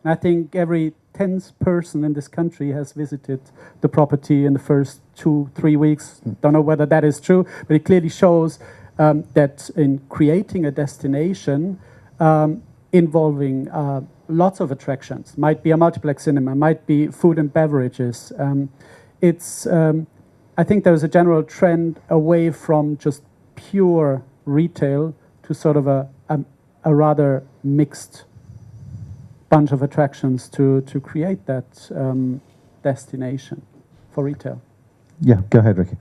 And I think every 10th person in this country has visited the property in the first 2-3 weeks. Don't know whether that is true, but it clearly shows that in creating a destination involving lots of attractions, might be a multiplex cinema, might be food and beverages. I think there's a general trend away from just pure retail to sort of a rather mixed bunch of attractions to create that destination for retail. Yeah, go ahead, Rikke.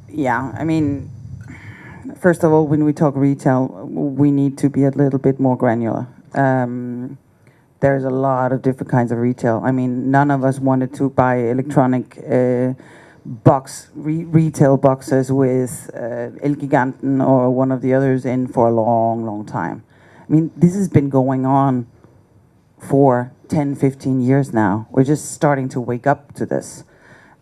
Yeah, I mean, first of all, when we talk retail, we need to be a little bit more granular. There's a lot of different kinds of retail. I mean, none of us wanted to buy electronic retail boxes with Elgiganten or one of the others in for a long, long time. I mean, this has been going on for 10, 15 years now. We're just starting to wake up to this.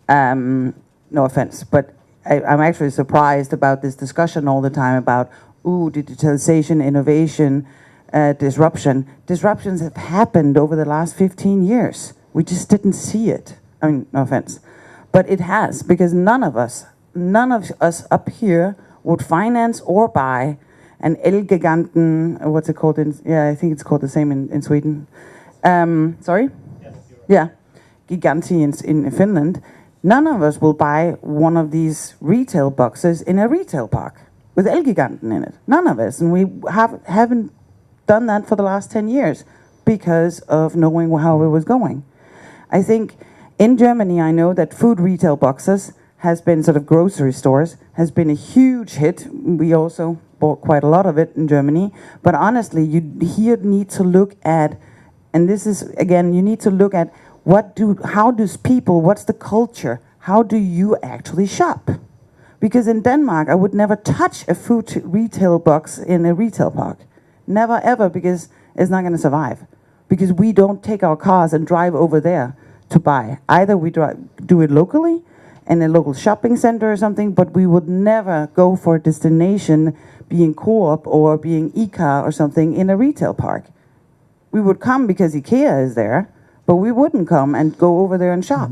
No offense, but I'm actually surprised about this discussion all the time about, digitalization, innovation, disruption. Disruptions have happened over the last 15 years. We just didn't see it. I mean, no offense. But it has, because none of us up here would finance or buy an Elgiganten, what's it called? I think it's called the same in Sweden. Sorry? Yes, yeah, Giganti in Finland. None of us will buy one of these retail boxes in a retail park with Elgiganten in it. None of us. And we haven't done that for the last 10 years because of knowing how it was going. I think in Germany, I know that food retail boxes has been sort of grocery stores, has been a huge hit. We also bought quite a lot of it in Germany. But honestly, you here need to look at, and this is, again, you need to look at how does people, what's the culture? How do you actually shop? Because in Denmark, I would never touch a food retail box in a retail park. Never, ever, because it's not going to survive. Because we don't take our cars and drive over there to buy. Either we do it locally, in a local shopping center or something, but we would never go for a destination being Co-op or being ICA or something in a retail park. We would come because IKEA is there, but we wouldn't come and go over there and shop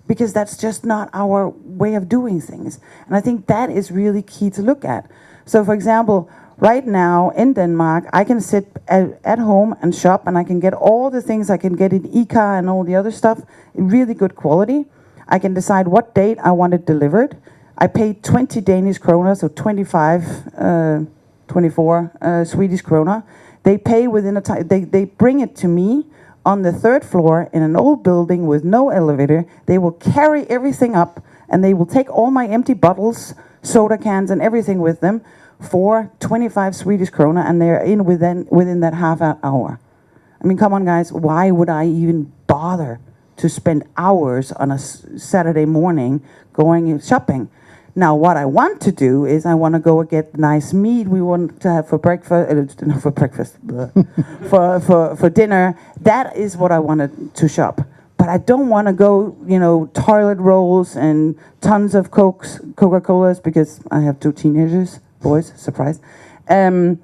because that's just not our way of doing things. And I think that is really key to look at. So for example, right now in Denmark, I can sit at home and shop, and I can get all the things I can get in ICA and all the other stuff in really good quality. I can decide what date I want it delivered. I pay 20 Danish kroner, so 24 Swedish kroner. They pay within a time. They bring it to me on the 3rd floor in an old building with no elevator. They will carry everything up, and they will take all my empty bottles, soda cans, and everything with them for 25 Swedish krona, and they're in within that half hour. I mean, come on, guys. Why would I even bother to spend hours on a Saturday morning going shopping? Now, what I want to do is I want to go and get nice meat we want to have for breakfast, not for breakfast, for dinner. That is what I wanted to shop. But I don't want to go, toilet rolls and tons of Coca-Colas, because I have 2 teenagers, boys, surprise. And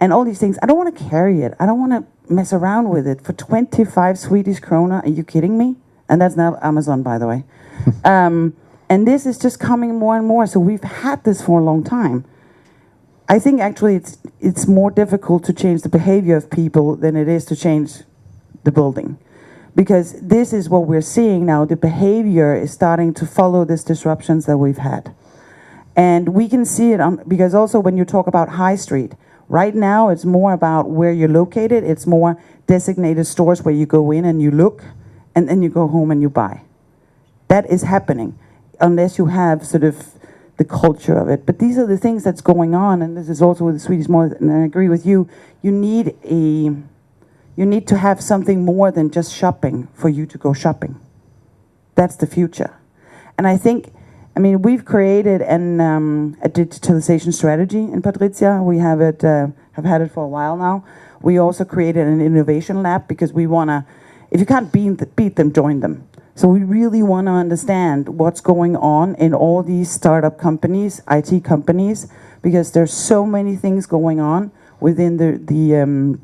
all these things. I don't want to carry it. I don't want to mess around with it for 25 Swedish krona. Are you kidding me? And that's not Amazon, by the way. And this is just coming more and more. So we've had this for a long time. I think actually it's more difficult to change the behavior of people than it is to change the building. Because this is what we're seeing now. The behavior is starting to follow these disruptions that we've had. And we can see it because also when you talk about high street, right now it's more about where you're located. It's more designated stores where you go in and you look, and then you go home and you buy. That is happening, unless you have sort of the culture of it. But these are the things that's going on, and this is also with the Swedish model, and I agree with you. You need to have something more than just shopping for you to go shopping. That's the future. And I think, we've created a digitalization strategy in PATRIZIA. We have had it for a while now. We also created an innovation lab because we want to, if you can't beat them, join them. So we really want to understand what's going on in all these startup companies, IT companies, because there's so many things going on within the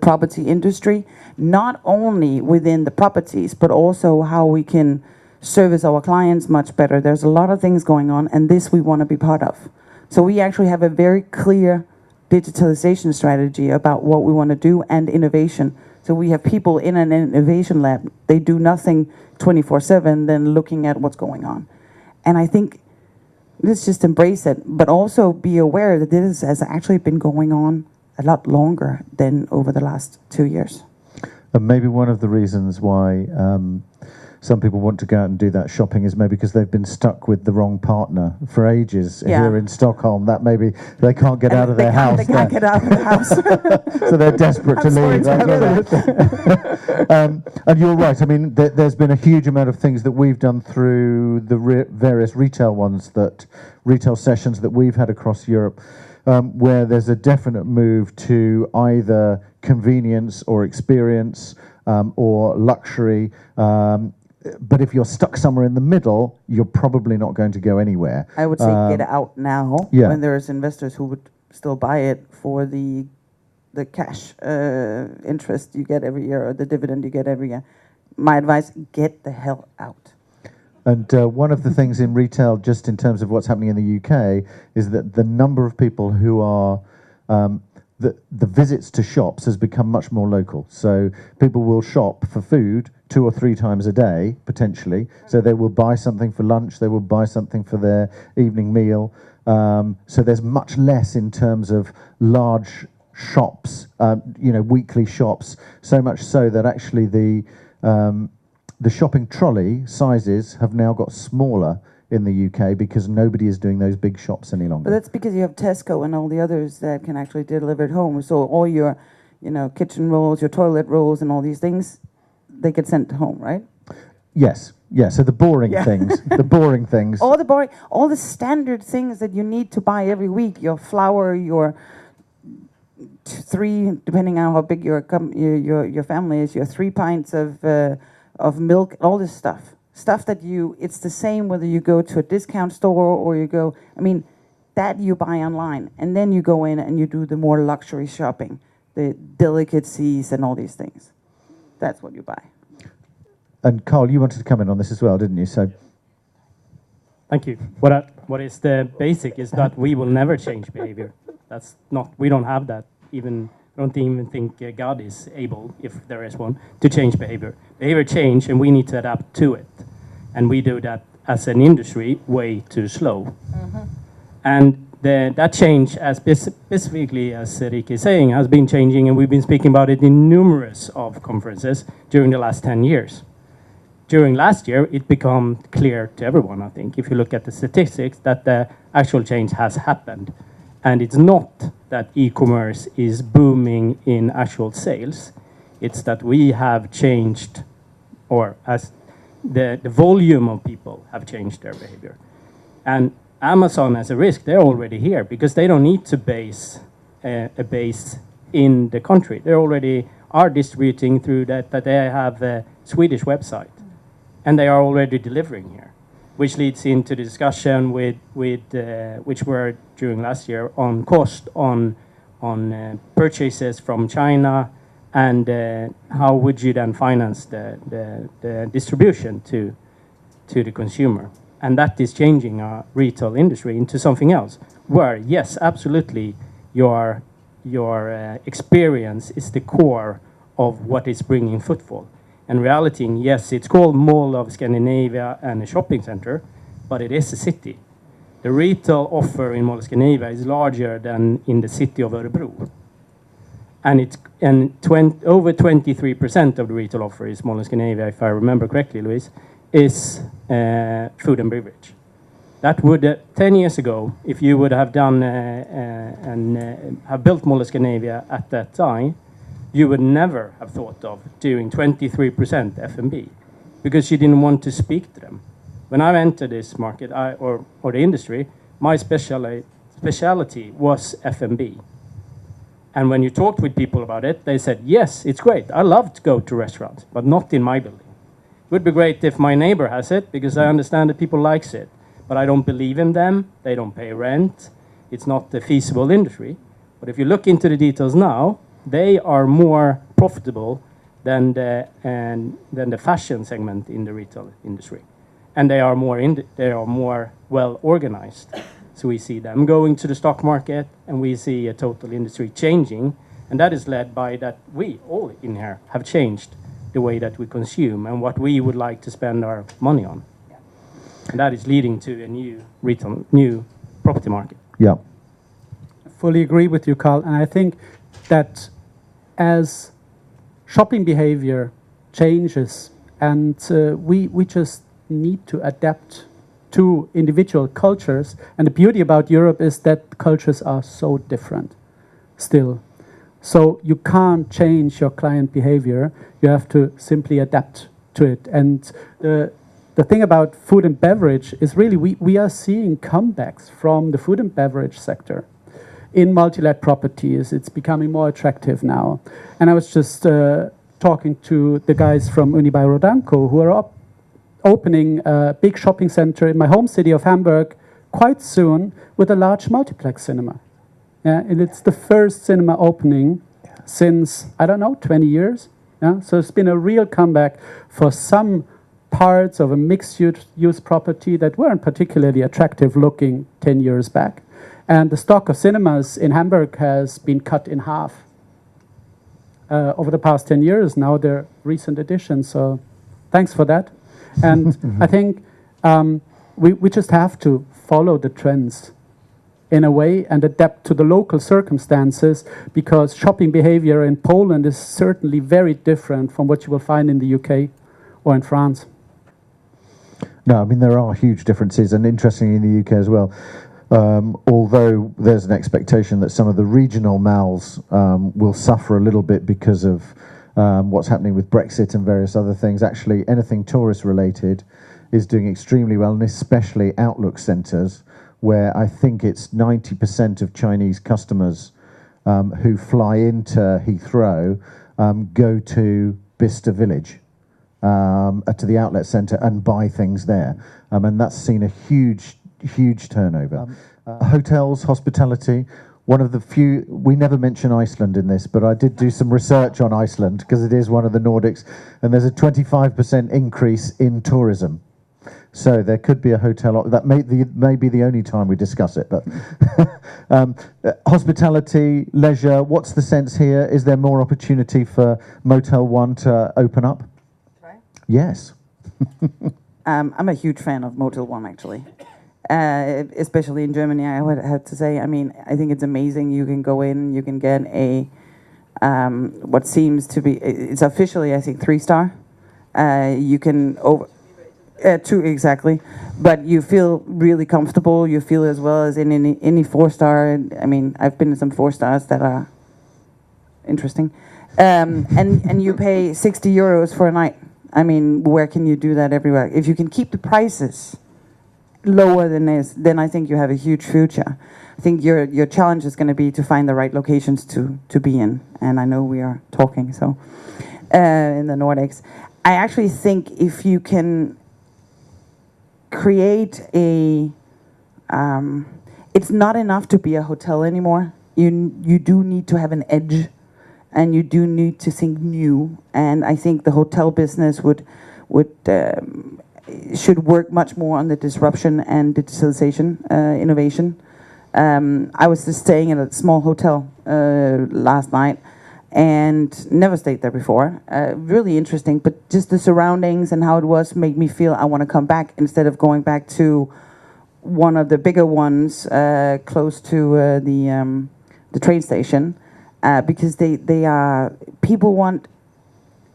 property industry, not only within the properties, but also how we can service our clients much better. There's a lot of things going on, and this we want to be part of. So we actually have a very clear digitalization strategy about what we want to do and innovation. So we have people in an innovation lab. They do nothing 24/7 than looking at what's going on. And I think let's just embrace it, but also be aware that this has actually been going on a lot longer than over the last 2 years. And maybe one of the reasons why some people want to go out and do that shopping is maybe because they've been stuck with the wrong partner for ages here in Stockholm. That maybe they can't get out of their house. They can't get out of the house. So they're desperate to leave. And you're right. There's been a huge amount of things that we've done through the various retail sessions that we've had across Europe, where there's a definite move to either convenience or experience or luxury. But if you're stuck somewhere in the middle, you're probably not going to go anywhere. I would say get out now when there's investors who would still buy it for the cash interest you get every year or the dividend you get every year. My advice, get the hell out. And one of the things in retail, just in terms of what's happening in the UK, is that the number of people who are the visits to shops has become much more local. So people will shop for food 2 or 3 times a day, potentially. So they will buy something for lunch, they will buy something for their evening meal. So there's much less in terms of large shops, weekly shops, so much so that actually the shopping trolley sizes have now got smaller in the UK because nobody is doing those big shops any longer. But that's because you have Tesco and all the others that can actually deliver it home. So all your, kitchen rolls, your toilet rolls, and all these things, they get sent home, right? Yes. So the boring things, all the standard things that you need to buy every week, your flour, your 3, depending on how big your family is, your 3 pints of milk, all this stuff that it's the same whether you go to a discount store or you go, that you buy online, and then you go in and you do the more luxury shopping, the delicacies and all these things. That's what you buy. And Carl, you wanted to come in on this as well, didn't you? So, thank you. What is the basic is that we will never change behavior. We don't have that. I don't even think God is able, if there is one, to change behavior. Behavior change, and we need to adapt to it. And we do that as an industry way too slow. Mm-hmm. And that change, as specifically as Rikke is saying, has been changing, and we've been speaking about it in numerous of conferences during the last 10 years. During last year, it became clear to everyone, I think, if you look at the statistics, that the actual change has happened. And it's not that e-commerce is booming in actual sales. It's that we have changed, or as the volume of people have changed their behavior. And Amazon as a risk, they're already here because they don't need to base a base in the country. They already are distributing through that they have a Swedish website. And they are already delivering here, which leads into the discussion with which were during last year on cost on purchases from China, and how would you then finance the distribution to the consumer? And that is changing our retail industry into something else, where yes, absolutely, your experience is the core of what is bringing footfall. In reality, yes, it's called Mall of Scandinavia and a shopping center, but it is a city. The retail offer in Mall of Scandinavia is larger than in the city of Örebro. And over 23% of the retail offer is Mall of Scandinavia, if I remember correctly, Louise, is food and beverage. That would, 10 years ago, if you would have done have built Mall of Scandinavia at that time, you would never have thought of doing 23% F&B because you didn't want to speak to them. When I entered this market or the industry, my specialty was F&B. And when you talked with people about it, they said, yes, it's great. I love to go to restaurants, but not in my building. It would be great if my neighbor has it because I understand that people likes it, but I don't believe in them. They don't pay rent. It's not a feasible industry. But if you look into the details now, they are more profitable than the fashion segment in the retail industry, and they are more well organized. So we see them going to the stock market, and we see a total industry changing, and that is led by that we all in here have changed the way that we consume and what we would like to spend our money on, and that is leading to a new property market. Yeah, I fully agree with you, Carl, and I think that as shopping behavior changes, and we just need to adapt to individual cultures, and the beauty about Europe is that cultures are so different still. So you can't change your client behavior, you have to simply adapt to it. And the thing about food and beverage is really we are seeing comebacks from the food and beverage sector. In multi-let properties, it's becoming more attractive now. And I was just talking to the guys from Unibail-Rodamco who are opening a big shopping center in my home city of Hamburg quite soon with a large multiplex cinema. Yeah, and it's the first cinema opening since, 20 years. Yeah? So it's been a real comeback for some parts of a mixed-use property that weren't particularly attractive looking 10 years back. And the stock of cinemas in Hamburg has been cut in half over the past 10 years. Now they're recent additions, so thanks for that. And I think we just have to follow the trends in a way and adapt to the local circumstances, because shopping behavior in Poland is certainly very different from what you will find in the UK or in France. No, I mean, there are huge differences, and interestingly in the UK as well. Although there's an expectation that some of the regional malls will suffer a little bit because of what's happening with Brexit and various other things, actually anything tourist related is doing extremely well, and especially outlook centres, where I think it's 90% of Chinese customers who fly into Heathrow go to Bicester Village, to the outlet centre, and buy things there. And that's seen a huge turnover. Hotels, hospitality, one of the few, we never mention Iceland in this, but I did do some research on Iceland because it is one of the Nordics, and there's a 25% increase in tourism. So there could be a hotel, that may be the only time we discuss it, but hospitality, leisure, what's the sense here? Is there more opportunity for Motel One to open up? Right. Yes. I'm a huge fan of Motel One, actually. Especially in Germany, I would have to say. I mean, I think it's amazing. You can go in, you can get a, what seems to be, it's officially, I think, 3-star. You can, 2 exactly. But you feel really comfortable. You feel as well as in any 4-star. I mean, I've been in some 4-stars that are interesting. And you pay 60 euros for a night. I mean, where can you do that everywhere? If you can keep the prices lower than this, then I think you have a huge future. I think your challenge is going to be to find the right locations to be in, and I know we are talking so in the Nordics. I actually think if you can create a, it's not enough to be a hotel anymore. You do need to have an edge, and you do need to think new. And I think the hotel business should work much more on the disruption and digitalization, innovation. I was just staying in a small hotel last night and never stayed there before. Really interesting, but just the surroundings and how it was made me feel I want to come back instead of going back to one of the bigger ones close to the train station, because they are, people want,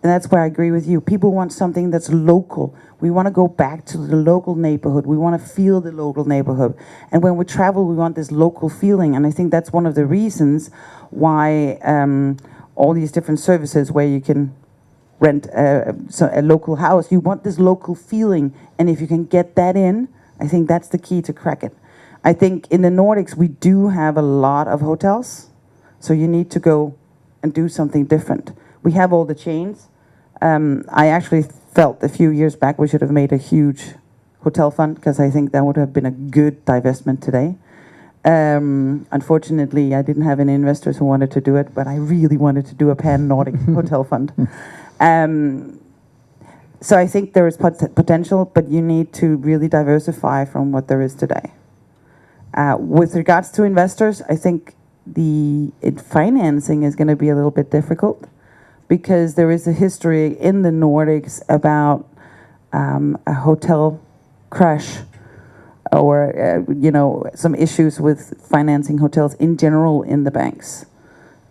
and that's where I agree with you, people want something that's local. We want to go back to the local neighborhood. We want to feel the local neighborhood. And when we travel, we want this local feeling. And I think that's one of the reasons why all these different services where you can rent a local house, you want this local feeling. And if you can get that in, I think that's the key to crack it. I think in the Nordics, we do have a lot of hotels. So you need to go and do something different. We have all the chains. I actually felt a few years back we should have made a huge hotel fund, because I think that would have been a good divestment today. Unfortunately, I didn't have any investors who wanted to do it, but I really wanted to do a pan-Nordic hotel fund. So I think there is potential, but you need to really diversify from what there is today. With regards to investors, I think the financing is going to be a little bit difficult, because there is a history in the Nordics about a hotel crash, or some issues with financing hotels in general in the banks.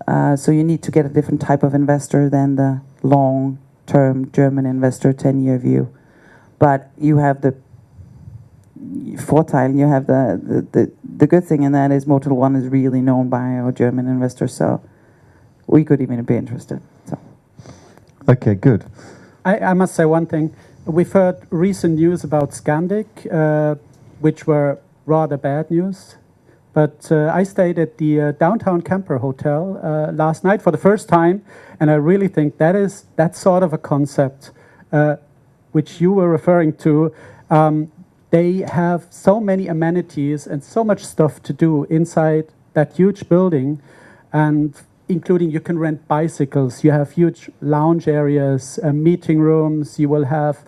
So you need to get a different type of investor than the long-term German investor, 10-year view. But you have the Vorteil, you have the good thing in that is Motel One is really known by our German investors, so we could even be interested. So. Okay, good. I must say one thing. We've heard recent news about Scandic, which were rather bad news. But I stayed at the Downtown Camper Hotel last night for the first time, and I really think that sort of a concept which you were referring to. They have so many amenities and so much stuff to do inside that huge building, and including you can rent bicycles, you have huge lounge areas, meeting rooms, you will have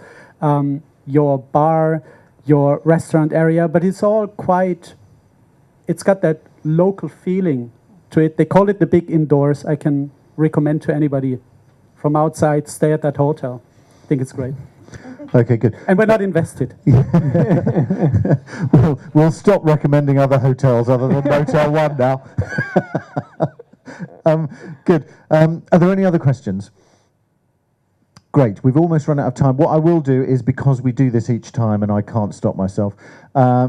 your bar, your restaurant area, but it's all quite, it's got that local feeling to it. They call it the big indoors. I can recommend to anybody from outside, stay at that hotel. I think it's great. Okay, good. And we're not invested. We'll stop recommending other hotels other than Motel 1 now. Good. Are there any other questions? Great. We've almost run out of time. What I will do is, because we do this each time and I can't stop myself,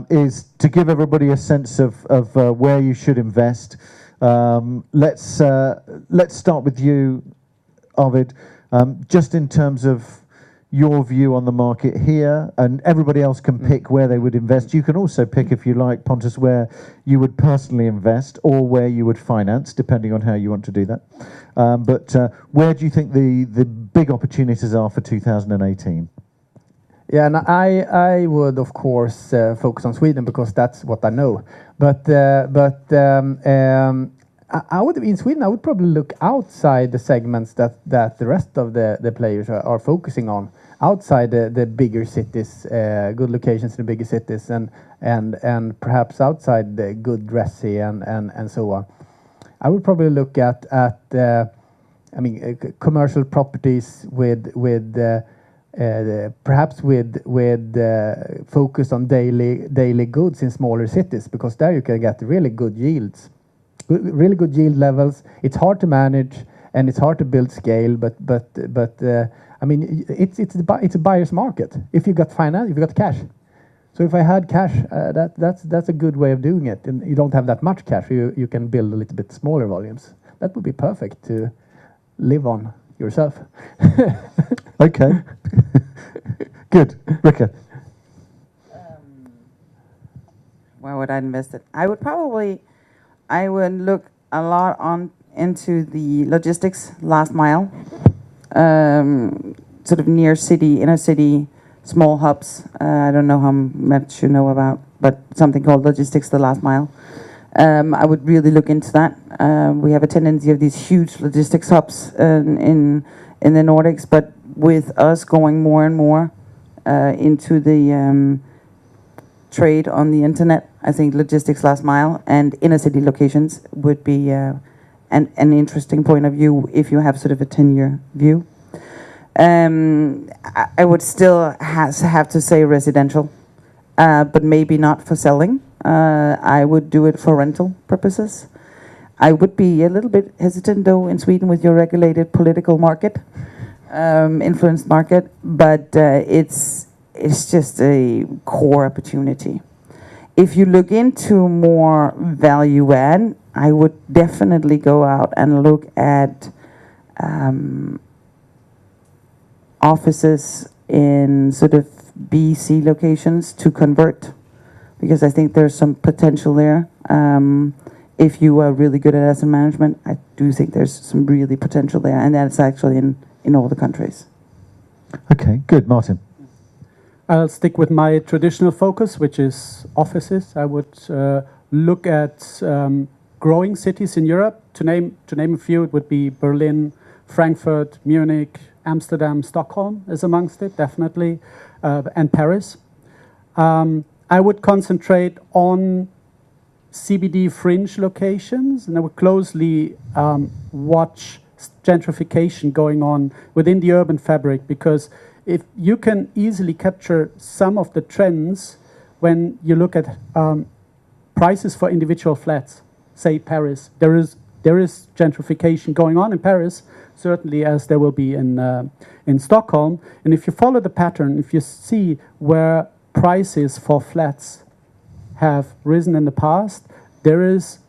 is to give everybody a sense of where you should invest. Let's start with you, Arvid, just in terms of your view on the market here, and everybody else can pick where they would invest. You can also pick, if you like, Pontus, where you would personally invest or where you would finance, depending on how you want to do that. But where do you think the big opportunities are for 2018? Yeah, and I would of course focus on Sweden because that's what I know. But I would, in Sweden, I would probably look outside the segments that the rest of the players are focusing on, outside the bigger cities, good locations in the bigger cities, and perhaps outside the good resi and so on. I would probably look at commercial properties with perhaps with focus on daily goods in smaller cities, because there you can get really good yields. Really good yield levels. It's hard to manage and it's hard to build scale, but I mean it's a buyer's market. If you got finance, if you got cash. So if I had cash, that's a good way of doing it. And you don't have that much cash, you can build a little bit smaller volumes. That would be perfect to live on yourself. Okay. Good, Rikke. Where would I invest it? I would look a lot into the logistics last mile, sort of near city, inner city, small hubs. I don't know how much you know about, but something called logistics, the last mile. I would really look into that. We have a tendency of these huge logistics hubs in the Nordics, but with us going more and more into the trade on the internet, I think logistics last mile and inner city locations would be an interesting point of view if you have sort of a 10-year view. I would still have to say residential, but maybe not for selling. I would do it for rental purposes. I would be a little bit hesitant though in Sweden with your regulated political market, influenced market, but it's just a core opportunity. If you look into more value add, I would definitely go out and look at offices in sort of B, C locations to convert, because I think there's some potential there. If you are really good at asset management, I do think there's some really potential there, and that's actually in all the countries. Okay, good. Martin. I'll stick with my traditional focus, which is offices. I would look at growing cities in Europe. To name a few, it would be Berlin, Frankfurt, Munich, Amsterdam, Stockholm is amongst it, definitely, and Paris. I would concentrate on CBD fringe locations, and I would closely watch gentrification going on within the urban fabric, because if you can easily capture some of the trends when you look at prices for individual flats, say Paris, there is gentrification going on in Paris, certainly as there will be in Stockholm. And if you follow the pattern, if you see where prices for flats have risen in the past, there is,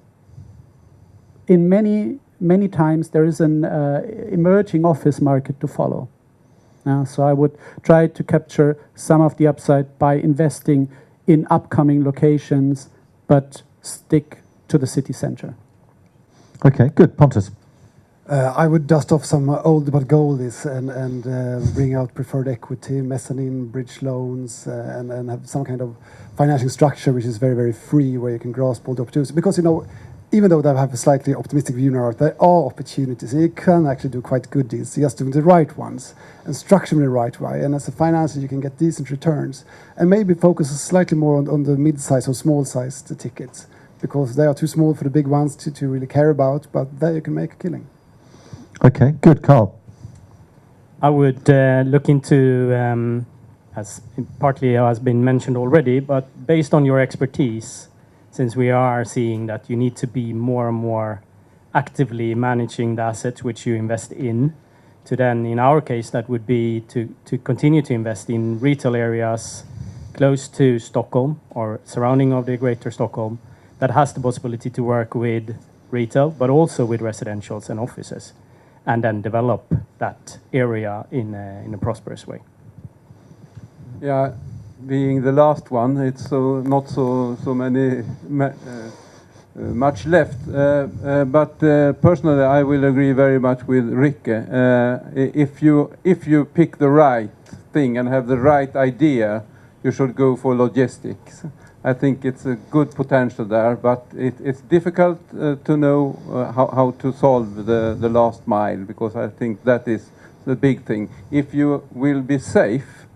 in many times, there is an emerging office market to follow. So I would try to capture some of the upside by investing in upcoming locations, but stick to the city center. Okay, good. Pontus. I would dust off some old but goldies and bring out preferred equity, mezzanine, bridge loans, and have some kind of financing structure which is very, very free, where you can grasp all the opportunities. Because, you know, even though they have a slightly optimistic view now, there are opportunities, and you can actually do quite good deals, just doing the right ones and structure them the right way. And as a financer, you can get decent returns, and maybe focus slightly more on the mid-size or small-sized tickets, because they are too small for the big ones to really care about, but there you can make a killing. Okay, good. Carl. I would look into as partly has been mentioned already, but based on your expertise, since we are seeing that you need to be more and more actively managing the assets which you invest in, to then, in our case, that would be to continue to invest in retail areas close to Stockholm or surrounding of the greater Stockholm that has the possibility to work with retail, but also with residentials and offices, and then develop that area in a prosperous way. Yeah, being the last one, it's not so many much left. But personally, I will agree very much with Rikke. If you pick the right thing and have the right idea, you should go for logistics. I think it's a good potential there, but it's difficult to know how to solve the last mile, because I think that is the big thing. If you will be safe,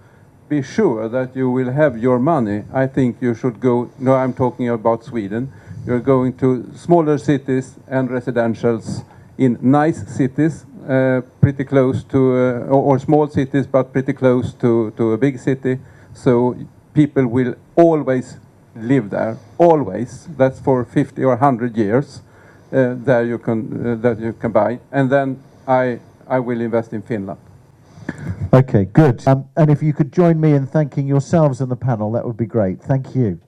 be sure that you will have your money, I think you should go, no, I'm talking about Sweden, you're going to smaller cities and residentials in nice cities, pretty close to, or small cities, but pretty close to a big city. So people will always live there, always. That's for 50 or 100 years. There you can that you can buy, and then I will invest in Finland. Okay, good. And if you could join me in thanking yourselves and the panel, that would be great. Thank you.